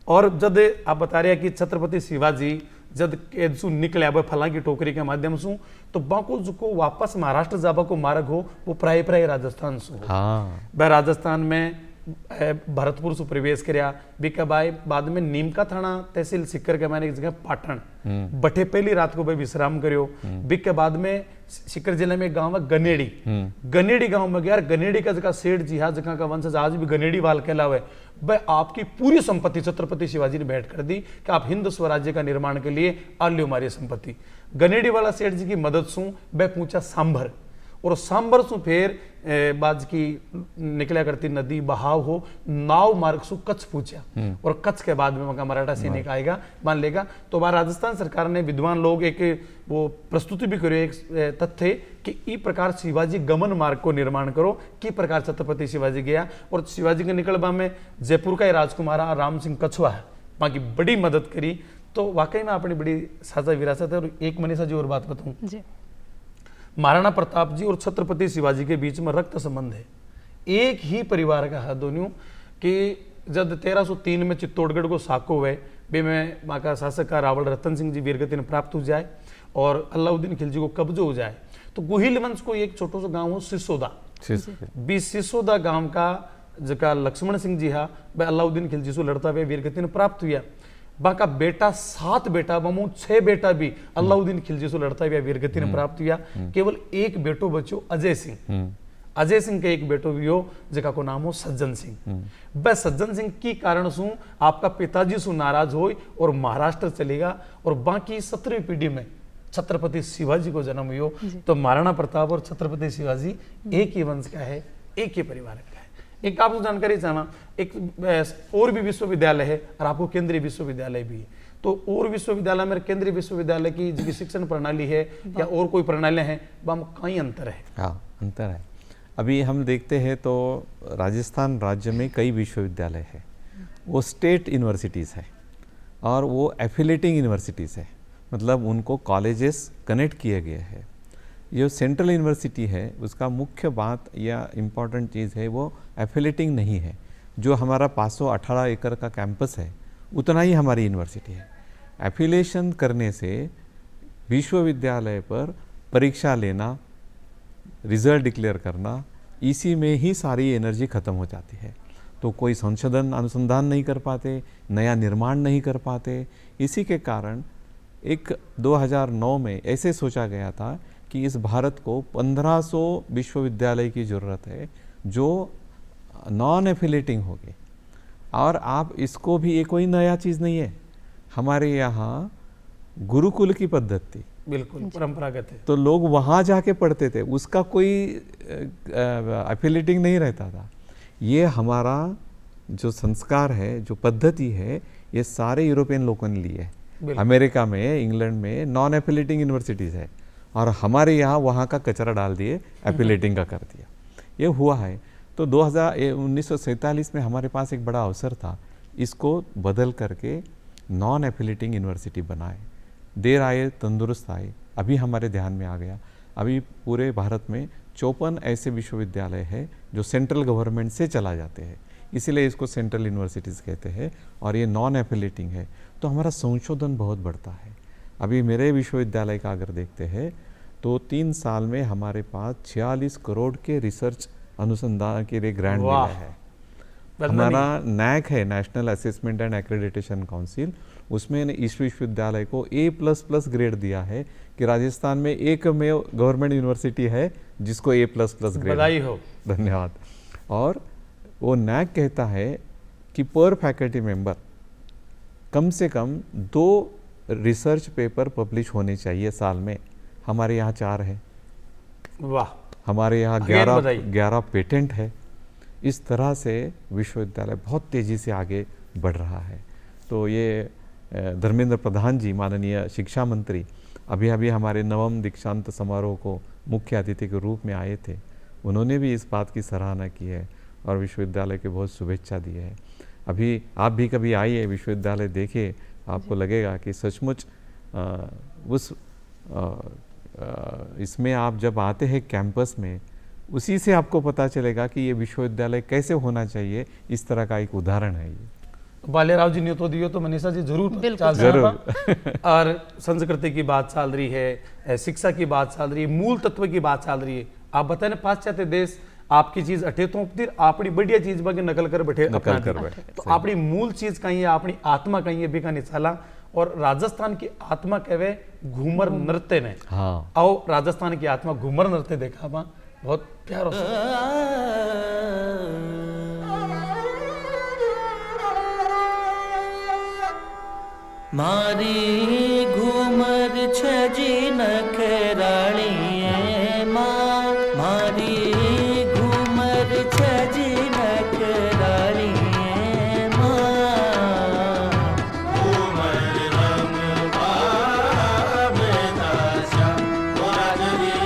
और जब आप बता रहे हैं कि छत्रपति शिवाजी जब कैदसू निकले अब फला की टोकरी के माध्यम से, तो बाको जो वापस महाराष्ट्र जाबा को मार्ग हो वो प्राय प्राय राजस्थान से हो। हाँ। वह राजस्थान में भरतपुर से प्रवेश कराया, बिकाबाई बाद में नीमका थाना तहसील सिक्कर के मैंने एक जगह पाटन बठे पहली रात को भाई विश्राम करियो। बिक के बाद में सिक्कर जिले में एक गांव है गनेड़ी, गनेड़ी गांव में गया। गनेड़ी का जगह सेठ जी हा जगह का वंशज आज भी गनेड़ी वाल कहलावे। वह आपकी पूरी संपत्ति छत्रपति शिवाजी ने भेंट कर दी कि आप हिंद स्वराज्य का निर्माण के लिए आल्यो हमारी संपत्ति। गनेड़ी वाला सेठ जी की मदद से वह पूछा सांभर, और सांभर से फिर बाज की निकला करती नदी बहाव हो नाव मार्ग से कच्छ पूछा, और कच्छ के बाद में वहां मराठा सैनिक आएगा मान लेगा। तो वहां राजस्थान सरकार ने विद्वान लोग एक वो प्रस्तुति भी करो, एक तथ्य कि ई प्रकार शिवाजी गमन मार्ग को निर्माण करो, कि प्रकार छत्रपति शिवाजी गया। और शिवाजी के निकलबा में जयपुर का राजकुमारा राम सिंह कछुआ है वहां की बड़ी मदद करी। तो वाकई में अपनी बड़ी साझा विरासत है। और एक मनीषा जी और बात बताऊं, महाराणा प्रताप जी और छत्रपति शिवाजी के बीच में रक्त संबंध है, एक ही परिवार का है दोनों। कि जब 1303 में चित्तौड़गढ़ को साको हुए बे में वहाँ का शासक का रावल रतन सिंह जी वीरगति में प्राप्त हो जाए और अलाउद्दीन खिलजी को कब्जो हो जाए, तो गुहिल वंश को एक छोटो सा गांव हो सिसोदा, सिसोदा गांव का जका लक्ष्मण सिंह जी हा वह अलाउद्दीन खिलजी से लड़ता हुए वीरगति में प्राप्त हुआ। बाका बेटा 7 बेटा बमू 6 बेटा भी अलाउद्दीन खिलजी से लड़ता हुआ वीरगति ने प्राप्त हुआ। केवल एक बेटो बचो अजय सिंह, अजय सिंह के एक बेटो भी हो जगह को नाम हो सज्जन सिंह। वह सज्जन सिंह की कारण से आपका पिताजी से नाराज हो और महाराष्ट्र चलेगा, और बाकी 17वीं पीढ़ी में छत्रपति शिवाजी को जन्म हुई। तो महाराणा प्रताप और छत्रपति शिवाजी एक ही वंश का है, एक ही परिवार का है। एक आपको जानकारी चाहना, एक और भी विश्वविद्यालय है और आपको केंद्रीय विश्वविद्यालय भी है। तो और विश्वविद्यालय में केंद्रीय विश्वविद्यालय की जो शिक्षण प्रणाली है या और कोई प्रणाली है वह कई अंतर है? हाँ, अंतर है। अभी हम देखते हैं तो राजस्थान राज्य में कई विश्वविद्यालय है, वो स्टेट यूनिवर्सिटीज़ है और वो एफिलेटिंग यूनिवर्सिटीज़ है, मतलब उनको कॉलेजेस कनेक्ट किए गए हैं। ये सेंट्रल यूनिवर्सिटी है उसका मुख्य बात या इम्पॉर्टेंट चीज़ है वो एफिलेटिंग नहीं है। जो हमारा 518 एकड़ का कैंपस है उतना ही हमारी यूनिवर्सिटी है। एफिलेशन करने से विश्वविद्यालय पर परीक्षा लेना, रिजल्ट डिक्लेयर करना, इसी में ही सारी एनर्जी ख़त्म हो जाती है। तो कोई संशोधन अनुसंधान नहीं कर पाते, नया निर्माण नहीं कर पाते। इसी के कारण एक 2009 में ऐसे सोचा गया था कि इस भारत को 1500 विश्वविद्यालय की ज़रूरत है जो नॉन एफिलेटिंग होगी। और आप इसको भी ये कोई नया चीज़ नहीं है, हमारे यहाँ गुरुकुल की पद्धति बिल्कुल परंपरागत है। तो लोग वहाँ जाके पढ़ते थे, उसका कोई एफिलेटिंग नहीं रहता था। ये हमारा जो संस्कार है, जो पद्धति है, ये सारे यूरोपियन लोगों ने लिए है। अमेरिका में, इंग्लैंड में नॉन एफिलेटिंग यूनिवर्सिटीज़ है और हमारे यहाँ वहाँ का कचरा डाल दिए, एफिलेटिंग का कर दिया। ये हुआ है। तो 1947 में हमारे पास एक बड़ा अवसर था, इसको बदल करके नॉन एफिलेटिंग यूनिवर्सिटी बनाए। देर आए तंदुरुस्त आए, अभी हमारे ध्यान में आ गया। अभी पूरे भारत में 54 ऐसे विश्वविद्यालय है जो सेंट्रल गवर्नमेंट से चला जाते हैं, इसीलिए इसको सेंट्रल यूनिवर्सिटीज़ कहते हैं। और ये नॉन एफिलेटिंग है, तो हमारा संशोधन बहुत बढ़ता है। अभी मेरे विश्वविद्यालय का अगर देखते हैं तो 3 साल में हमारे पास 46 करोड़ के रिसर्च अनुसंधान के लिए ग्रांट मिला है। हमारा नैक है, national assessment and accreditation council, उसमें इस विश्वविद्यालय को A++ ग्रेड दिया है कि राजस्थान में एकमेव गवर्नमेंट यूनिवर्सिटी है जिसको A++ ग्रेड। बधाई हो। धन्यवाद। और वो नैक कहता है कि पर फैकल्टी मेंबर कम से कम 2 रिसर्च पेपर पब्लिश होने चाहिए साल में। हमारे यहाँ 4 है। वाह। हमारे यहाँ 11 पेटेंट है। इस तरह से विश्वविद्यालय बहुत तेज़ी से आगे बढ़ रहा है। तो ये धर्मेंद्र प्रधान जी, माननीय शिक्षा मंत्री, अभी अभी हमारे नवम दीक्षांत समारोह को मुख्य अतिथि के रूप में आए थे। उन्होंने भी इस बात की सराहना की है और विश्वविद्यालय के बहुत शुभेच्छा दी है। अभी आप भी कभी आइए विश्वविद्यालय, देखिए, आपको लगेगा कि सचमुच इसमें आप जब आते हैं कैंपस में, उसी से आपको पता चलेगा कि ये विश्वविद्यालय कैसे होना चाहिए। इस तरह का एक उदाहरण है ये। बालेराव जी ने तो दियो तो मनीषा जी जरूर जरूर। और संस्कृति की बात चल रही है, शिक्षा की बात चल रही है, मूल तत्व की बात चल रही है। आप बताए ना, पाश्चात्य देश आपकी चीज अठे तो फिर अपनी बढ़िया चीज बाकी नकल कर बैठे, तो अपनी मूल चीज कहीं है, अपनी आत्मा कहीं है, बिका नहीं चला। और राजस्थान की आत्मा कहवे घूमर नृत्य ने। हाँ। आओ राजस्थान की आत्मा घूमर नृत्य देखा बा, बहुत प्यारो से। मारी घूमर छजी नखराणी माँ, मारी घूमर छजी नखराणी माँ, घूमर रंग पावे दासा वादरी,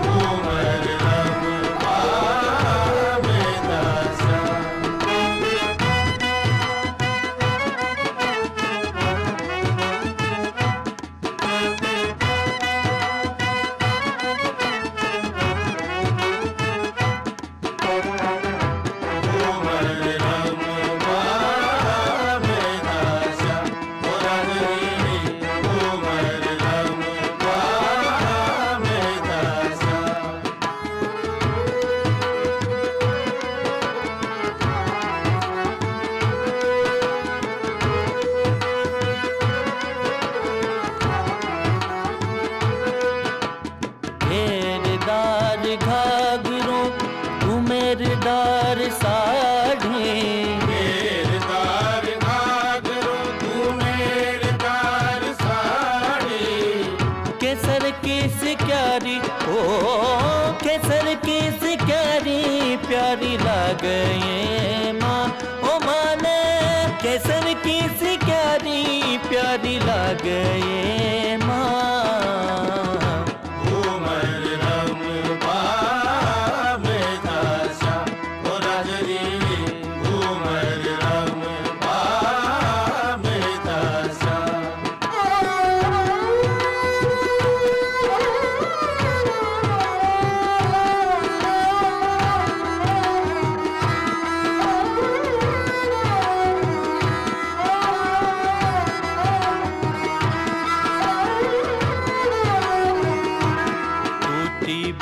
घूमर रंग पावे दासा। घेरदार घाघरो घुमेरदार साड़ी, घेरदार घाघरो घुमेरदार साड़ी, केसर की सिक्यारी ओ केसर की सिक्यारी प्यारी लागे माँ, ओ माने केसर की सिक्यारी प्यारी लागे माँ।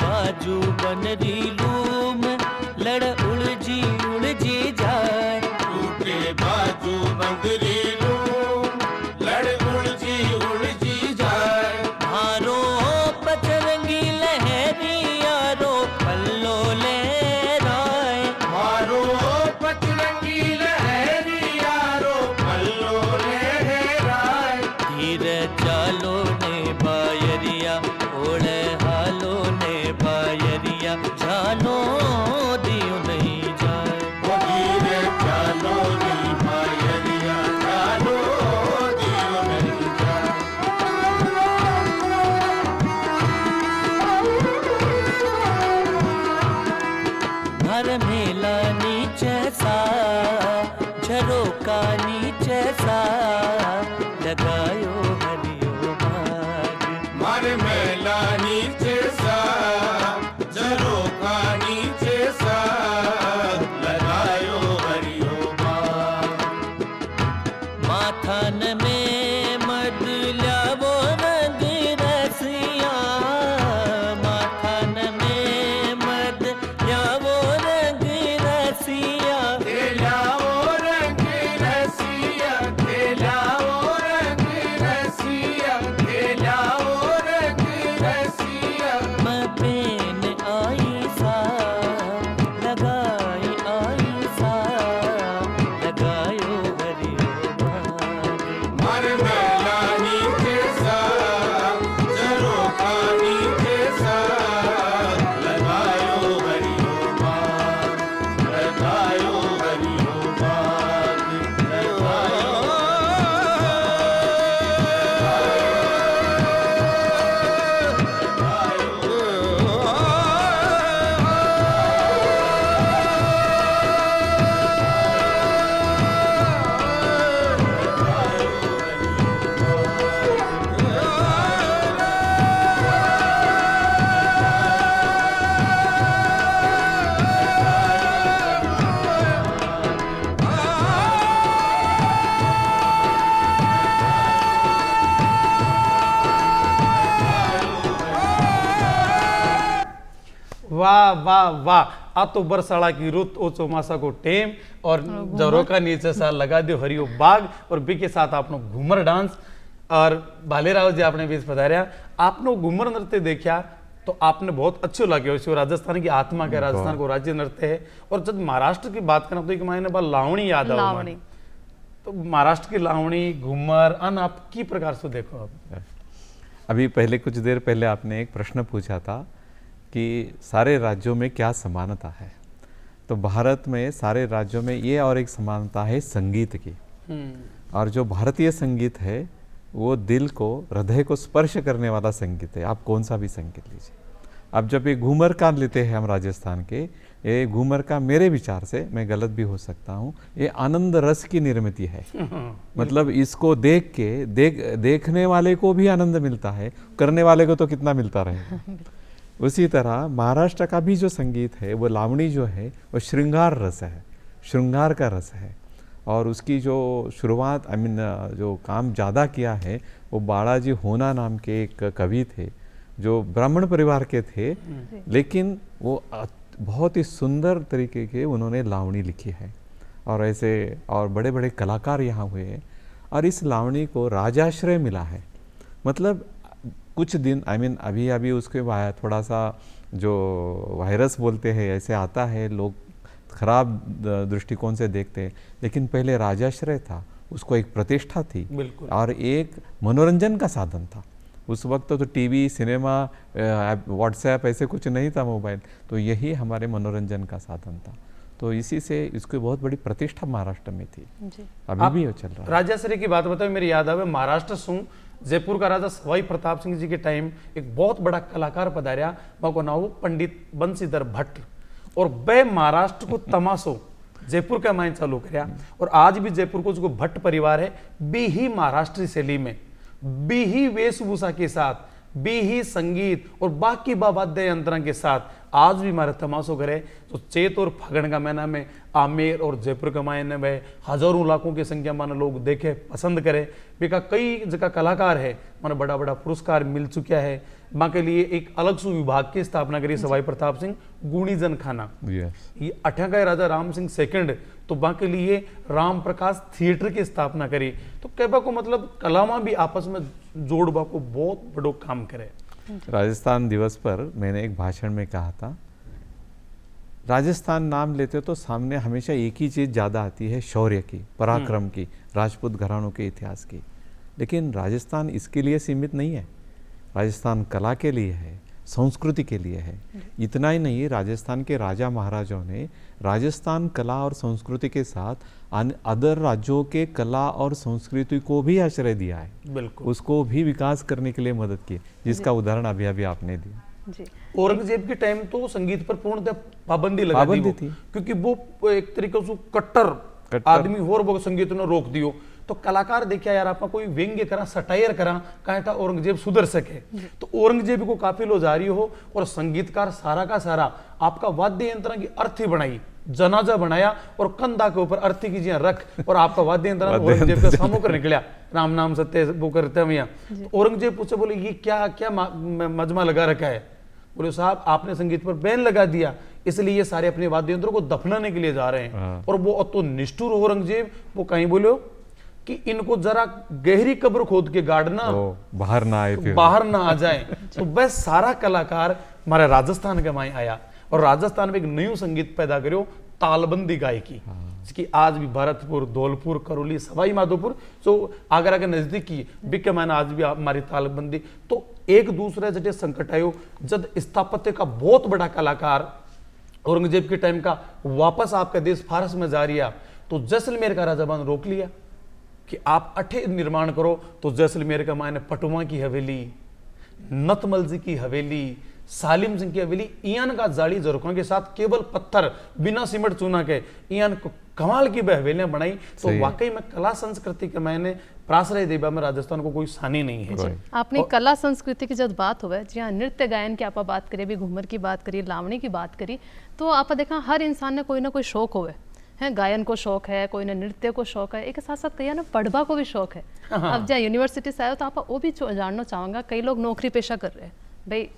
बाजू बनरी लूम लड़ उलझी उलझी जाए, टूटे बाजू बनरी लूम लड़ उलझी उलझी जाए, मारो पचरंगी लहरी यारो पल्लो लहराए, मारो पचरंगी लहरी यारो पल्लो लहराए, तीर चालो ने बायरिया ओढ़े हालो ने बायरिया, जानो दियो नहीं जाए, वो धीरे जानो नहीं बायरिया, जानो दियो नहीं जाए। घर मेला नीचे सा झरोका नीचे सा, लगायो हरियो भाग, मार मेला नीचे सा झरोका नीचे सा, लगायो हरियो भाग, माथान में मद ल्यावो रंग रसिया, माथान में मद ल्यावो रंग रसिया, वाह वाह वाह, आ तो बरसाड़ा की रुत ओ चौमासा को टेम और जरो का नीचे सा लगा दियो हरियो बाग और बी के साथ आपनो घूमर डांस और भालेराव जी आपने बीच पधारिया, आपने घूमर नृत्य देखा तो आपने बहुत अच्छे लगे। राजस्थान की आत्मा के, राजस्थान को राज्य नृत्य है। और जब महाराष्ट्र की बात करें तो एक मायने बात लावणी याद आओ, तो महाराष्ट्र की लावणी घूमर अन आप की प्रकार से देखो आप। अभी पहले कुछ देर पहले आपने एक प्रश्न पूछा था कि सारे राज्यों में क्या समानता है, तो भारत में सारे राज्यों में ये और एक समानता है संगीत की। और जो भारतीय संगीत है वो दिल को, हृदय को स्पर्श करने वाला संगीत है। आप कौन सा भी संगीत लीजिए। अब जब ये घूमर का लेते हैं हम राजस्थान के, ये घूमर का मेरे विचार से, मैं गलत भी हो सकता हूँ, ये आनंद रस की निर्मित है। मतलब इसको देखने वाले को भी आनंद मिलता है, करने वाले को तो कितना मिलता रहेगा। उसी तरह महाराष्ट्र का भी जो संगीत है वो लावणी जो है वो श्रृंगार रस है, श्रृंगार का रस है। और उसकी जो शुरुआत जो काम ज़्यादा किया है वो बालाजी होना नाम के एक कवि थे जो ब्राह्मण परिवार के थे, लेकिन वो बहुत ही सुंदर तरीके के उन्होंने लावणी लिखी है। और ऐसे और बड़े बड़े कलाकार यहाँ हुए हैं और इस लावणी को राजाश्रय मिला है। मतलब कुछ दिन अभी अभी उसके थोड़ा सा जो वायरस बोलते हैं ऐसे आता है, लोग खराब दृष्टिकोण से देखते हैं, लेकिन पहले राजाश्रय था, उसको एक प्रतिष्ठा थी और एक मनोरंजन का साधन था। उस वक्त तो टीवी, सिनेमा, व्हाट्सएप ऐसे कुछ नहीं था, मोबाइल, तो यही हमारे मनोरंजन का साधन था। तो इसी से इसकी बहुत बड़ी प्रतिष्ठा महाराष्ट्र में थी जी। अभी भी वो चल रहा है। राजाश्रय की बात बताओ, मेरी याद आवे महाराष्ट्र सु जयपुर का राजा सवाई प्रताप सिंह जी के टाइम एक बहुत बड़ा कलाकार पधारिया, वह नाम पंडित बंसीधर भट्ट, और वह महाराष्ट्र को तमाशो जयपुर का माइन चालू कराया। और आज भी जयपुर को जो भट्ट परिवार है भी ही महाराष्ट्री शैली में, भी ही वेशभूषा के साथ, भी ही संगीत और बाकी वाद्य यंत्रों के साथ आज भी हमारे तमाशो करे। तो चैत और फागण का महीना में आमेर और जयपुर के महीने में हजारों लाखों की संख्या में लोग देखे पसंद करे। बेका कई जगह कलाकार है, मैंने बड़ा बड़ा पुरस्कार मिल चुका है। माँ के लिए एक अलग सु विभाग की स्थापना करी सवाई प्रताप सिंह, गुणीजन खाना। ये अठ्ठा राजा राम सिंह सेकंड, तो माँ के लिए राम प्रकाश थिएटर की स्थापना करी। तो कहबा को मतलब कलामा भी आपस में जोड़बा को बहुत बड़ो काम करे। राजस्थान दिवस पर मैंने एक भाषण में कहा था, राजस्थान नाम लेते तो सामने हमेशा एक ही चीज़ ज़्यादा आती है, शौर्य की, पराक्रम की, राजपूत घरानों के इतिहास की। लेकिन राजस्थान इसके लिए सीमित नहीं है, राजस्थान कला के लिए है, संस्कृति के लिए है। इतना ही नहीं, राजस्थान के राजा महाराजाओं ने राजस्थान कला और संस्कृति के साथ अदर राज्यों के कला और संस्कृति को भी आश्रय दिया है, बिल्कुल, उसको भी विकास करने के लिए मदद की, जिसका उदाहरण अभी अभी आपने दिया। औरंगजेब के टाइम तो संगीत पर पूर्णतः पाबंदी लगा दी थी, क्योंकि वो एक तरीके से कट्टर आदमी और वो संगीत ने रोक दियो। तो कलाकार देखिए यार, आप कोई व्यंग्य करा, सटायर करा, कहता औरंगजेब सुधर सके। तो औरंगजेब को काफी लो जारी हो और संगीतकार सारा का सारा आपका वाद्य यंत्र की अर्थी बनाई, जनाजा बनाया और कंधा के ऊपर अर्थी की जिया रख और आपका वाद्य यंत्र औरंगजेब का सामू कर निकला, राम नाम सत्य वो करते भैया। तो औरंगजेब पूछे, बोले ये क्या क्या मजमा लगा रखा है? बोले साहब आपने संगीत पर बैन लगा दिया, इसलिए ये सारे अपने वाद्य यंत्रों को दफनाने के लिए जा रहे हैं। और वो तो निष्ठुर औरंगजेब, वो कहीं बोलो कि इनको जरा गहरी कब्र खोद के गाड़ना, बाहर ना आए, बाहर ना आ जाए। तो बस सारा कलाकार हमारे राजस्थान के माए आया और राजस्थान में एक नई संगीत पैदा करो, तालबंदी गायकी, जिसकी आज भी भरतपुर, धौलपुर, करौली, सवाई माधोपुर जो आगरा के नजदीक की बिक के मायने आज भी हमारी तालबंदी। तो एक दूसरे जटे संकट आयो, जब स्थापत्य का बहुत बड़ा कलाकार औरंगजेब के टाइम का वापस आपका देश फारस में जा रिया, तो जैसलमेर का राजा ने रोक लिया कि आप अठे निर्माण करो। तो जैसलमेर का मायने पटुआ की हवेली, नतमल जी की हवेली, सालिम सिंह की हवेली, इयान का जाली जरकों के साथ केवल पत्थर बिना सीमेंट चूना के इयान को कमाल की हवेलियां बनाई। तो वाकई में कला संस्कृति के मायने प्राश्रय देवा में राजस्थान को कोई सानी नहीं है। आपने कला संस्कृति की जब बात हुआ, जी हाँ, नृत्य गायन की आप बात करिए, भी घूमर की बात करिए, लावणी की बात करी, तो आप देखा हर इंसान ने कोई ना कोई शौक हुए है, गायन को शौक है, कोई ने नृत्य को शौक है, एक साथ साथ कई ना पढ़वा को भी शौक है। अब जहाँ यूनिवर्सिटी से आयो तो आप वो भी जानना चाहूँगा, कई लोग नौकरी पेशा कर रहे हैं, भाई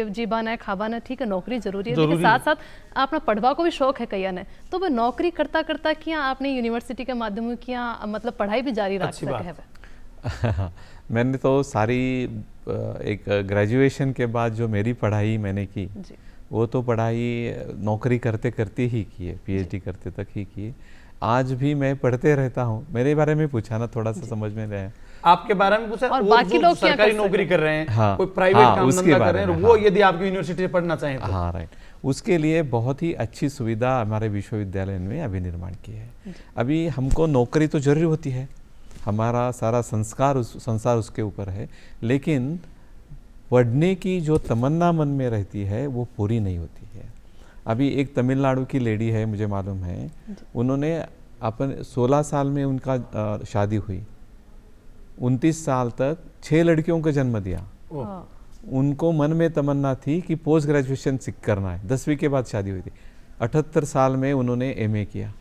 जीबाना है खाबाना है, ठीक है नौकरी जरूरी है, लेकिन साथ साथ आपने पढ़वा को भी शौक है कईया ने, तो वो नौकरी करता करता किया आपने यूनिवर्सिटी के माध्यम किया मतलब पढ़ाई भी जारी रख सके है। मैंने तो सारी एक ग्रेजुएशन के बाद जो मेरी पढ़ाई मैंने की वो तो पढ़ाई नौकरी करते करते ही की है, पीएचडी करते तक ही की है। आज भी मैं पढ़ते रहता हूँ। मेरे बारे में पूछा ना, थोड़ा सा समझ में रहा है। आपके बारे में पूछा, और बाकी लोग सरकारी नौकरी कर रहे हैं, हाँ, कोई प्राइवेट हाँ, काम धंधा कर रहे हैं, वो हाँ, यदि आपकी यूनिवर्सिटी से पढ़ना चाहें तो हाँ राइट, उसके लिए बहुत ही अच्छी सुविधा हमारे विश्वविद्यालय में अभी निर्माण की है। अभी हमको नौकरी तो जरूरी होती है, हमारा सारा संसार उसके ऊपर है, लेकिन पढ़ने की जो तमन्ना मन में रहती है वो पूरी नहीं होती है। अभी एक तमिलनाडु की लेडी है, मुझे मालूम है, उन्होंने अपन 16 साल में उनका शादी हुई, 29 साल तक 6 लड़कियों को जन्म दिया। उनको मन में तमन्ना थी कि पोस्ट ग्रेजुएशन करना है, 10वीं के बाद शादी हुई थी। 78 साल में उन्होंने एमए किया,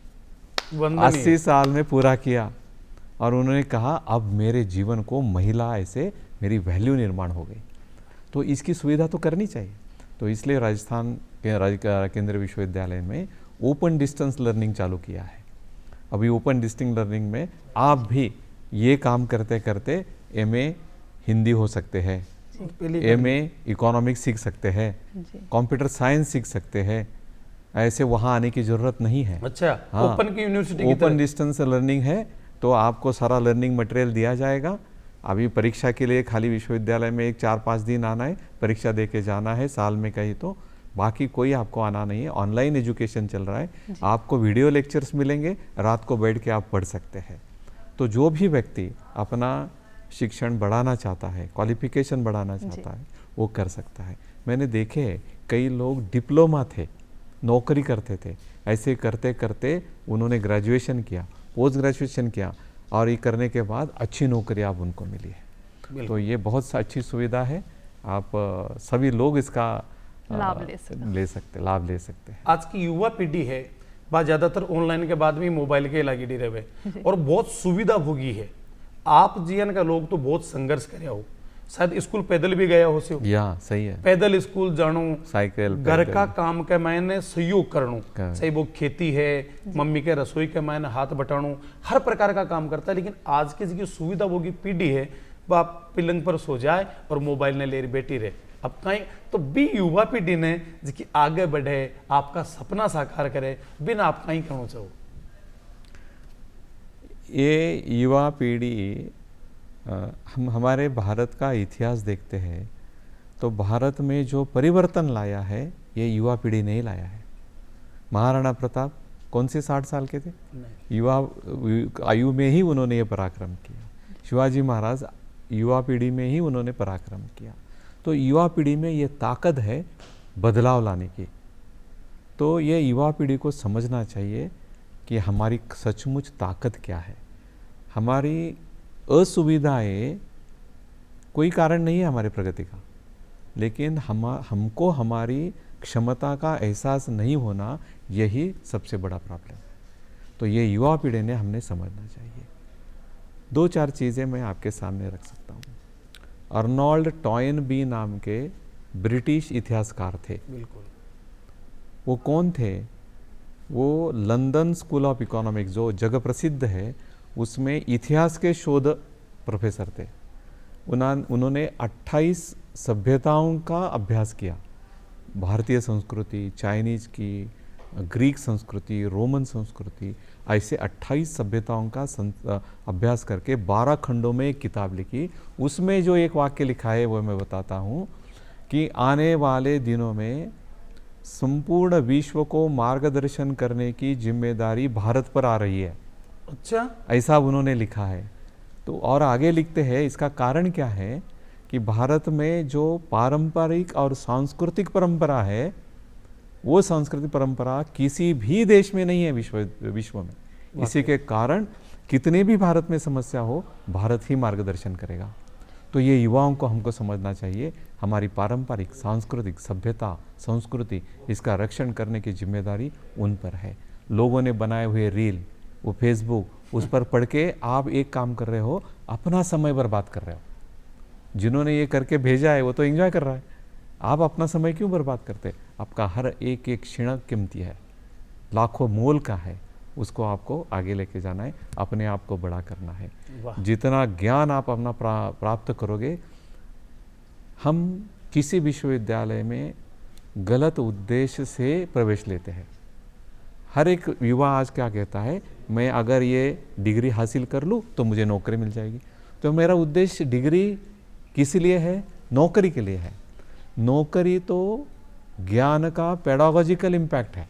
80 साल में पूरा किया, और उन्होंने कहा अब मेरे जीवन को महिला ऐसे मेरी वैल्यू निर्माण हो गई। तो इसकी सुविधा तो करनी चाहिए। तो इसलिए राजस्थान के केंद्रीय विश्वविद्यालय में ओपन डिस्टेंस लर्निंग चालू किया है। अभी ओपन डिस्टेंस लर्निंग में आप भी ये काम करते करते एमए हिंदी हो सकते हैं, एमए इकोनॉमिक्स सीख सकते हैं, कंप्यूटर साइंस सीख सकते हैं। ऐसे वहाँ आने की जरूरत नहीं है। अच्छा, हाँ, ओपन की यूनिवर्सिटी ओपन डिस्टेंस लर्निंग है, तो आपको सारा लर्निंग मटेरियल दिया जाएगा। अभी परीक्षा के लिए खाली विश्वविद्यालय में 4-5 दिन आना है, परीक्षा दे के जाना है साल में कहीं, तो बाकी कोई आपको आना नहीं है। ऑनलाइन एजुकेशन चल रहा है, आपको वीडियो लेक्चर्स मिलेंगे, रात को बैठ के आप पढ़ सकते हैं। तो जो भी व्यक्ति अपना शिक्षण बढ़ाना चाहता है, क्वालिफिकेशन बढ़ाना चाहता है, वो कर सकता है। मैंने देखे कई लोग डिप्लोमा थे, नौकरी करते थे, ऐसे करते करते उन्होंने ग्रेजुएशन किया, पोस्ट ग्रेजुएशन किया, और ये करने के बाद अच्छी नौकरी आप उनको मिली है। तो ये बहुत अच्छी सुविधा है, आप सभी लोग इसका लाभ ले सकते हैं। आज की युवा पीढ़ी है बात ज्यादातर ऑनलाइन के बाद भी मोबाइल के लगी रहे और बहुत सुविधा भोगी है। आप जीवन का लोग तो बहुत संघर्ष करे हो, शायद स्कूल पैदल भी गया हो से, या सही है, पैदल स्कूल जानो, साइकिल, घर का काम के मैंने सहयोग करनो, सही वो खेती है, मम्मी के रसोई के मैंने हाथ बटानो, हर प्रकार का काम करता है। लेकिन आज की जो सुविधा भोगी पीढ़ी है वो आप पिलंग पर सो जाए और मोबाइल ने ले बैठी रहे। अब कहीं तो भी युवा पीढ़ी ने जिसकी आगे बढ़े, आपका सपना साकार करे, बिना आप कहीं कहना चाहो। ये युवा पीढ़ी, हम हमारे भारत का इतिहास देखते हैं तो भारत में जो परिवर्तन लाया है ये युवा पीढ़ी ने ही लाया है। महाराणा प्रताप कौन से 60 साल के थे, युवा आयु में ही उन्होंने ये पराक्रम किया। शिवाजी महाराज युवा पीढ़ी में ही उन्होंने पराक्रम किया। तो युवा पीढ़ी में ये ताकत है बदलाव लाने की। तो ये युवा पीढ़ी को समझना चाहिए कि हमारी सचमुच ताकत क्या है। हमारी असुविधाएं कोई कारण नहीं है हमारी प्रगति का, लेकिन हमको हमारी क्षमता का एहसास नहीं होना, यही सबसे बड़ा प्रॉब्लम है। तो ये युवा पीढ़ी ने हमने समझना चाहिए। 2-4 चीज़ें मैं आपके सामने रख सकता हूँ। अर्नोल्ड टॉयनबी नाम के ब्रिटिश इतिहासकार थे। बिल्कुल। वो कौन थे? वो लंदन स्कूल ऑफ इकोनॉमिक्स जो जगह प्रसिद्ध है उसमें इतिहास के शोध प्रोफेसर थे। उन्होंने 28 सभ्यताओं का अभ्यास किया, भारतीय संस्कृति, चाइनीज की, ग्रीक संस्कृति, रोमन संस्कृति, ऐसे 28 सभ्यताओं का अभ्यास करके 12 खंडों में एक किताब लिखी। उसमें जो एक वाक्य लिखा है वो मैं बताता हूँ कि आने वाले दिनों में संपूर्ण विश्व को मार्गदर्शन करने की जिम्मेदारी भारत पर आ रही है। अच्छा, ऐसा उन्होंने लिखा है। तो और आगे लिखते हैं इसका कारण क्या है कि भारत में जो पारंपरिक और सांस्कृतिक परंपरा है वो सांस्कृतिक परंपरा किसी भी देश में नहीं है विश्व में। इसी के कारण कितने भी भारत में समस्या हो, भारत ही मार्गदर्शन करेगा। तो ये युवाओं को हमको समझना चाहिए, हमारी पारंपरिक सांस्कृतिक सभ्यता संस्कृति इसका रक्षण करने की जिम्मेदारी उन पर है। लोगों ने बनाए हुए रील, वो फेसबुक, उस पर पढ़ के आप एक काम कर रहे हो, अपना समय बर्बाद कर रहे हो। जिन्होंने ये करके भेजा है वो तो एंजॉय कर रहा है, आप अपना समय क्यों बर्बाद करते? आपका हर एक एक क्षण कीमती है, लाखों मोल का है, उसको आपको आगे लेके जाना है, अपने आप को बड़ा करना है। जितना ज्ञान आप अपना प्राप्त करोगे, हम किसी विश्वविद्यालय में गलत उद्देश्य से प्रवेश लेते हैं। हर एक युवा आज क्या कहता है, मैं अगर ये डिग्री हासिल कर लूँ तो मुझे नौकरी मिल जाएगी। तो मेरा उद्देश्य डिग्री किस लिए है? नौकरी के लिए है। नौकरी तो ज्ञान का पेडागोजिकल इम्पैक्ट है।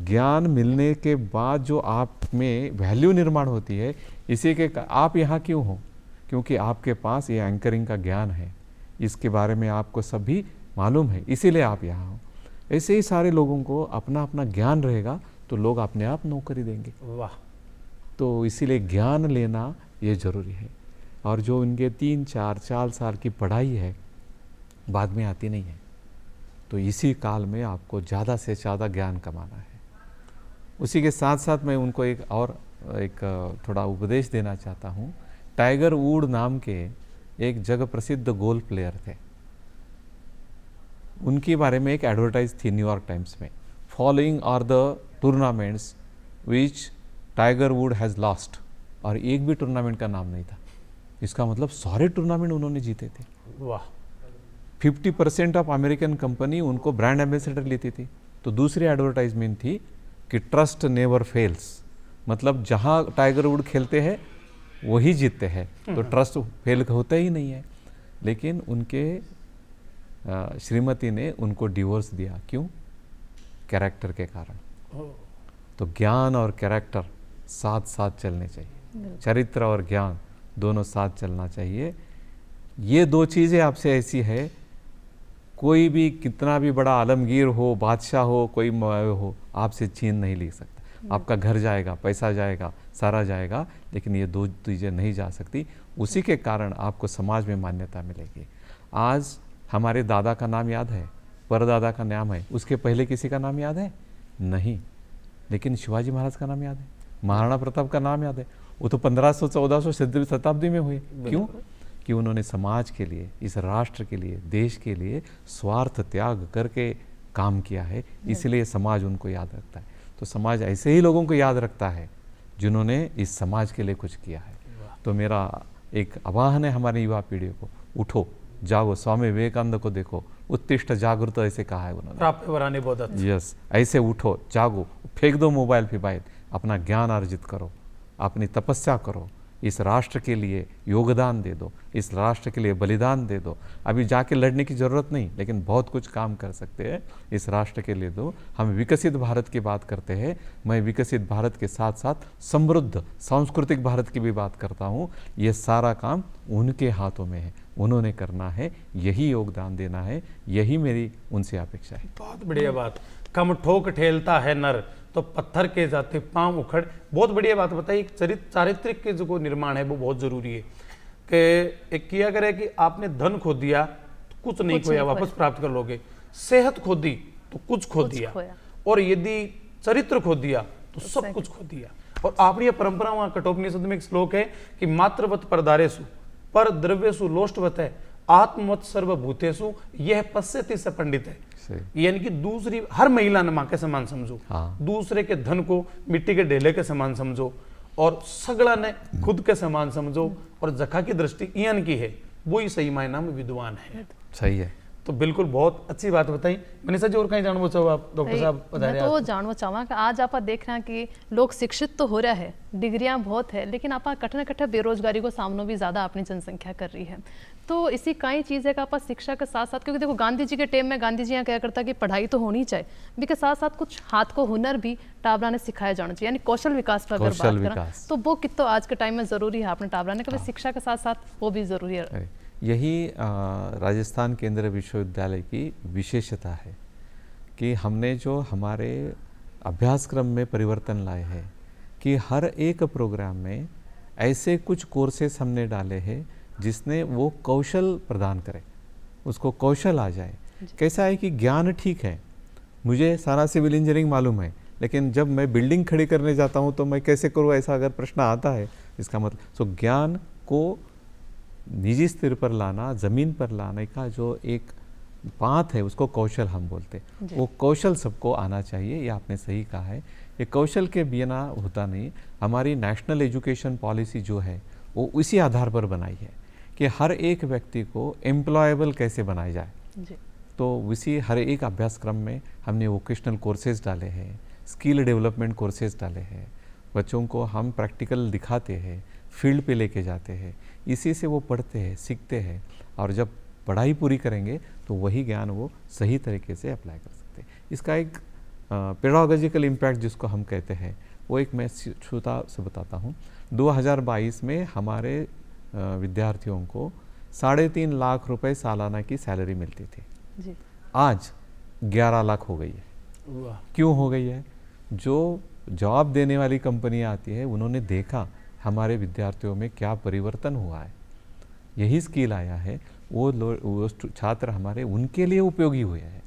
ज्ञान मिलने के बाद जो आप में वैल्यू निर्माण होती है, इसी के आप यहाँ क्यों हो? क्योंकि आपके पास ये एंकरिंग का ज्ञान है, इसके बारे में आपको सभी मालूम है, इसीलिए आप यहाँ हो। ऐसे ही सारे लोगों को अपना अपना ज्ञान रहेगा तो लोग अपने आप नौकरी देंगे। वाह। तो इसीलिए ज्ञान लेना ये ज़रूरी है। और जो उनके 3-4 साल की पढ़ाई है बाद में आती नहीं है, तो इसी काल में आपको ज़्यादा से ज़्यादा ज्ञान कमाना है। उसी के साथ साथ मैं उनको एक थोड़ा उपदेश देना चाहता हूँ। टाइगर वुड नाम के एक जग प्रसिद्ध गोल्फ प्लेयर थे, उनके बारे में एक एडवर्टाइज थी न्यूयॉर्क टाइम्स में, following are the tournaments which Tiger Wood has lost, और एक भी टूर्नामेंट का नाम नहीं था। इसका मतलब सारे टूर्नामेंट उन्होंने जीते थे। वाह। 50% ऑफ अमेरिकन कंपनी उनको ब्रांड एम्बेसडर लेती थी। तो दूसरी एडवर्टाइजमेंट थी कि ट्रस्ट नेवर फेल्स, मतलब जहाँ टाइगर वुड खेलते हैं वही जीतते हैं, तो ट्रस्ट फेल होता ही नहीं है। लेकिन उनके श्रीमती ने उनको डिवोर्स दिया। क्यों? कैरेक्टर के कारण। तो ज्ञान और कैरेक्टर साथ साथ चलने चाहिए, चरित्र और ज्ञान दोनों साथ चलना चाहिए। ये दो चीज़ें आपसे ऐसी है, कोई भी कितना भी बड़ा आलमगीर हो, बादशाह हो, कोई हो, आपसे छीन नहीं ले सकता। आपका घर जाएगा, पैसा जाएगा, सारा जाएगा, लेकिन ये दो चीज़ें नहीं जा सकती। उसी के कारण आपको समाज में मान्यता मिलेगी। आज हमारे दादा का नाम याद है, परदादा का नाम है, उसके पहले किसी का नाम याद है? नहीं। लेकिन शिवाजी महाराज का नाम याद है, महाराणा प्रताप का नाम याद है। वो तो 1500-1400 शताब्दी में हुए। क्यों? कि उन्होंने समाज के लिए, इस राष्ट्र के लिए, देश के लिए स्वार्थ त्याग करके काम किया है, इसलिए समाज उनको याद रखता है। तो समाज ऐसे ही लोगों को याद रखता है जिन्होंने इस समाज के लिए कुछ किया है। तो मेरा एक आह्वान है हमारी युवा पीढ़ी को, उठो, जागो, स्वामी विवेकानंद को देखो, उत्तिष्ठ जागृत ऐसे कहा है उन्होंने। यस, ऐसे उठो, जागो, फेंक दो मोबाइल फिबाइल, अपना ज्ञान अर्जित करो, अपनी तपस्या करो, इस राष्ट्र के लिए योगदान दे दो, इस राष्ट्र के लिए बलिदान दे दो। अभी जाके लड़ने की ज़रूरत नहीं, लेकिन बहुत कुछ काम कर सकते हैं इस राष्ट्र के लिए। दो हम विकसित भारत की बात करते हैं, मैं विकसित भारत के साथ साथ समृद्ध सांस्कृतिक भारत की भी बात करता हूँ। ये सारा काम उनके हाथों में है, उन्होंने करना है, यही योगदान देना है, यही मेरी उनसे अपेक्षा है। बहुत बढ़िया बात। कम ठोक ठेलता है नर, तो पत्थर के जाते पांव उखड़। बहुत बढ़िया बात बताई। चारित्रिक के जो निर्माण है वो बहुत जरूरी है कि एक किया करे कि आपने धन खो दिया तो कुछ नहीं खोया, वापस प्राप्त कर लोगे। सेहत खो दी तो कुछ खो दिया, और यदि चरित्र खो दिया तो सब कुछ खो दिया। और आपकी परंपरा, वहां कठोपनिषद में एक श्लोक है कि मात्रवत परदारेषु पर द्रव्यसु लोष्टवत है आत्मवत सर्वभूतेषु यह पश्यति स पंडित है। यानी कि दूसरी हर महिला ने मां के समान समझो, दूसरे के धन को मिट्टी के ढेले के समान समझो, और सगड़ा ने खुद के समान समझो, और जखा की दृष्टि इन की है, वो ही सही मायना में विद्वान है। सही है। तो बिल्कुल बहुत अच्छी बात बताई। मनीषा जी, और कहीं जानना चाहो आप? डॉक्टर साहब बता रहे हैं। तो जानना चाहवा कि आज आप देख रहे हैं कि लोग शिक्षित तो हो रहा है, डिग्रियां बहुत है, लेकिन आप कठिन कठिन बेरोजगारी को सामने भी ज्यादा अपनी जनसंख्या कर रही है। तो इसी कई चीज़ है कि आप शिक्षा के साथ साथ, क्योंकि देखो गांधी जी के टाइम में गांधी जी यहाँ क्या करता कि पढ़ाई तो होनी चाहिए, भी के साथ साथ कुछ हाथ को हुनर भी टाबरा ने सिखाया जाना चाहिए, यानी कौशल विकास पर अगर बात करें तो वो कितना आज के टाइम में जरूरी है। आपने टाबरा ने कभी शिक्षा के साथ साथ वो भी जरूरी है। यही राजस्थान केंद्रीय विश्वविद्यालय की विशेषता है कि हमने जो हमारे अभ्यासक्रम में परिवर्तन लाए हैं कि हर एक प्रोग्राम में ऐसे कुछ कोर्सेस हमने डाले हैं जिसने वो कौशल प्रदान करे, उसको कौशल आ जाए। कैसा है कि ज्ञान ठीक है, मुझे सारा सिविल इंजीनियरिंग मालूम है, लेकिन जब मैं बिल्डिंग खड़ी करने जाता हूँ तो मैं कैसे करूँ, ऐसा अगर प्रश्न आता है, इसका मतलब ज्ञान को निजी स्तर पर लाना, ज़मीन पर लाने का जो एक बात है उसको कौशल हम बोलते, वो कौशल सबको आना चाहिए। ये आपने सही कहा है, ये कौशल के बिना होता नहीं। हमारी नेशनल एजुकेशन पॉलिसी जो है वो उसी आधार पर बनाई है कि हर एक व्यक्ति को एम्प्लॉयबल कैसे बनाया जाए। तो उसी हर एक अभ्यासक्रम में हमने वोकेशनल कोर्सेज डाले हैं, स्किल डेवलपमेंट कोर्सेज डाले हैं, बच्चों को हम प्रैक्टिकल दिखाते हैं, फील्ड पे लेके जाते हैं, इसी से वो पढ़ते हैं, सीखते हैं, और जब पढ़ाई पूरी करेंगे तो वही ज्ञान वो सही तरीके से अप्लाई कर सकते हैं। इसका एक पेडागोजिकल इम्पैक्ट जिसको हम कहते हैं, वो एक मैं श्रोता से बताता हूँ। 2022 में हमारे विद्यार्थियों को 3.5 लाख रुपए सालाना की सैलरी मिलती थी जी। आज 11 लाख हो गई है। क्यों हो गई है? जो जॉब देने वाली कंपनियां आती है उन्होंने देखा हमारे विद्यार्थियों में क्या परिवर्तन हुआ है, यही स्किल आया है, वो छात्र हमारे उनके लिए उपयोगी हुए हैं।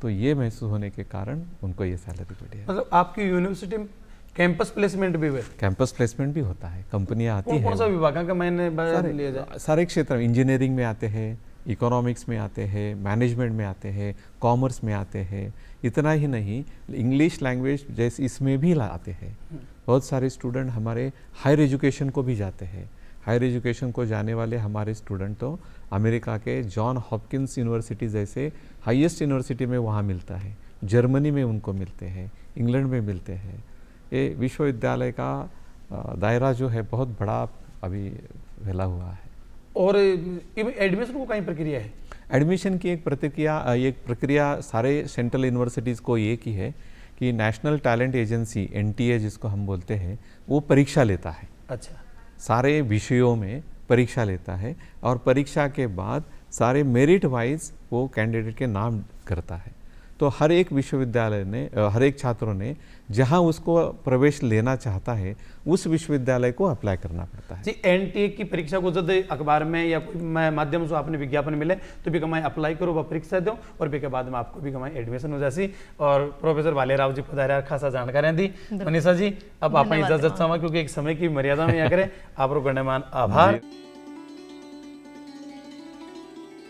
तो ये महसूस होने के कारण उनको ये सैलरी मिली है। मतलब आपकी यूनिवर्सिटी में कैंपस प्लेसमेंट भी हुए? कैंपस प्लेसमेंट भी होता है, कंपनियां आती हैं। कौन सा विभाग का मैंने लिया जाए? सारे क्षेत्र, इंजीनियरिंग में आते हैं, इकोनॉमिक्स में आते हैं, मैनेजमेंट में आते हैं, कॉमर्स में आते हैं। इतना ही नहीं, इंग्लिश लैंग्वेज जैसे इसमें भी आते हैं। बहुत सारे स्टूडेंट हमारे हायर एजुकेशन को भी जाते हैं। हायर एजुकेशन को जाने वाले हमारे स्टूडेंट तो अमेरिका के जॉन हॉपकिंस यूनिवर्सिटी जैसे हाईएस्ट यूनिवर्सिटी में वहाँ मिलता है, जर्मनी में उनको मिलते हैं, इंग्लैंड में मिलते हैं। ये विश्वविद्यालय का दायरा जो है बहुत बड़ा अभी फैला हुआ है। और एडमिशन को कई प्रक्रिया है? एडमिशन की एक प्रक्रिया सारे सेंट्रल यूनिवर्सिटीज़ को एक ही है कि नेशनल टैलेंट एजेंसी NTA जिसको हम बोलते हैं, वो परीक्षा लेता है। अच्छा। सारे विषयों में परीक्षा लेता है, और परीक्षा के बाद सारे मेरिट वाइज वो कैंडिडेट के नाम करता है। तो हर एक विश्वविद्यालय ने, हर एक छात्रों ने जहां उसको प्रवेश लेना चाहता है उस विश्वविद्यालय को अप्लाई करना पड़ता है। जी, NTA की परीक्षा को जब अखबार में या कोई माध्यम से आपने विज्ञापन मिले तो भी कमाई अप्लाई करो, वह परीक्षा दो, और भी के बाद में आपको भी कमाई एडमिशन हो जासी। और प्रोफेसर भालेराव जी पधारिया, खासा जानकारियां दी। मनीषा जी, अब आप इजाजत चाहवा क्योंकि एक समय की मर्यादा में यहाँ करें। आप गणमान्य आभार।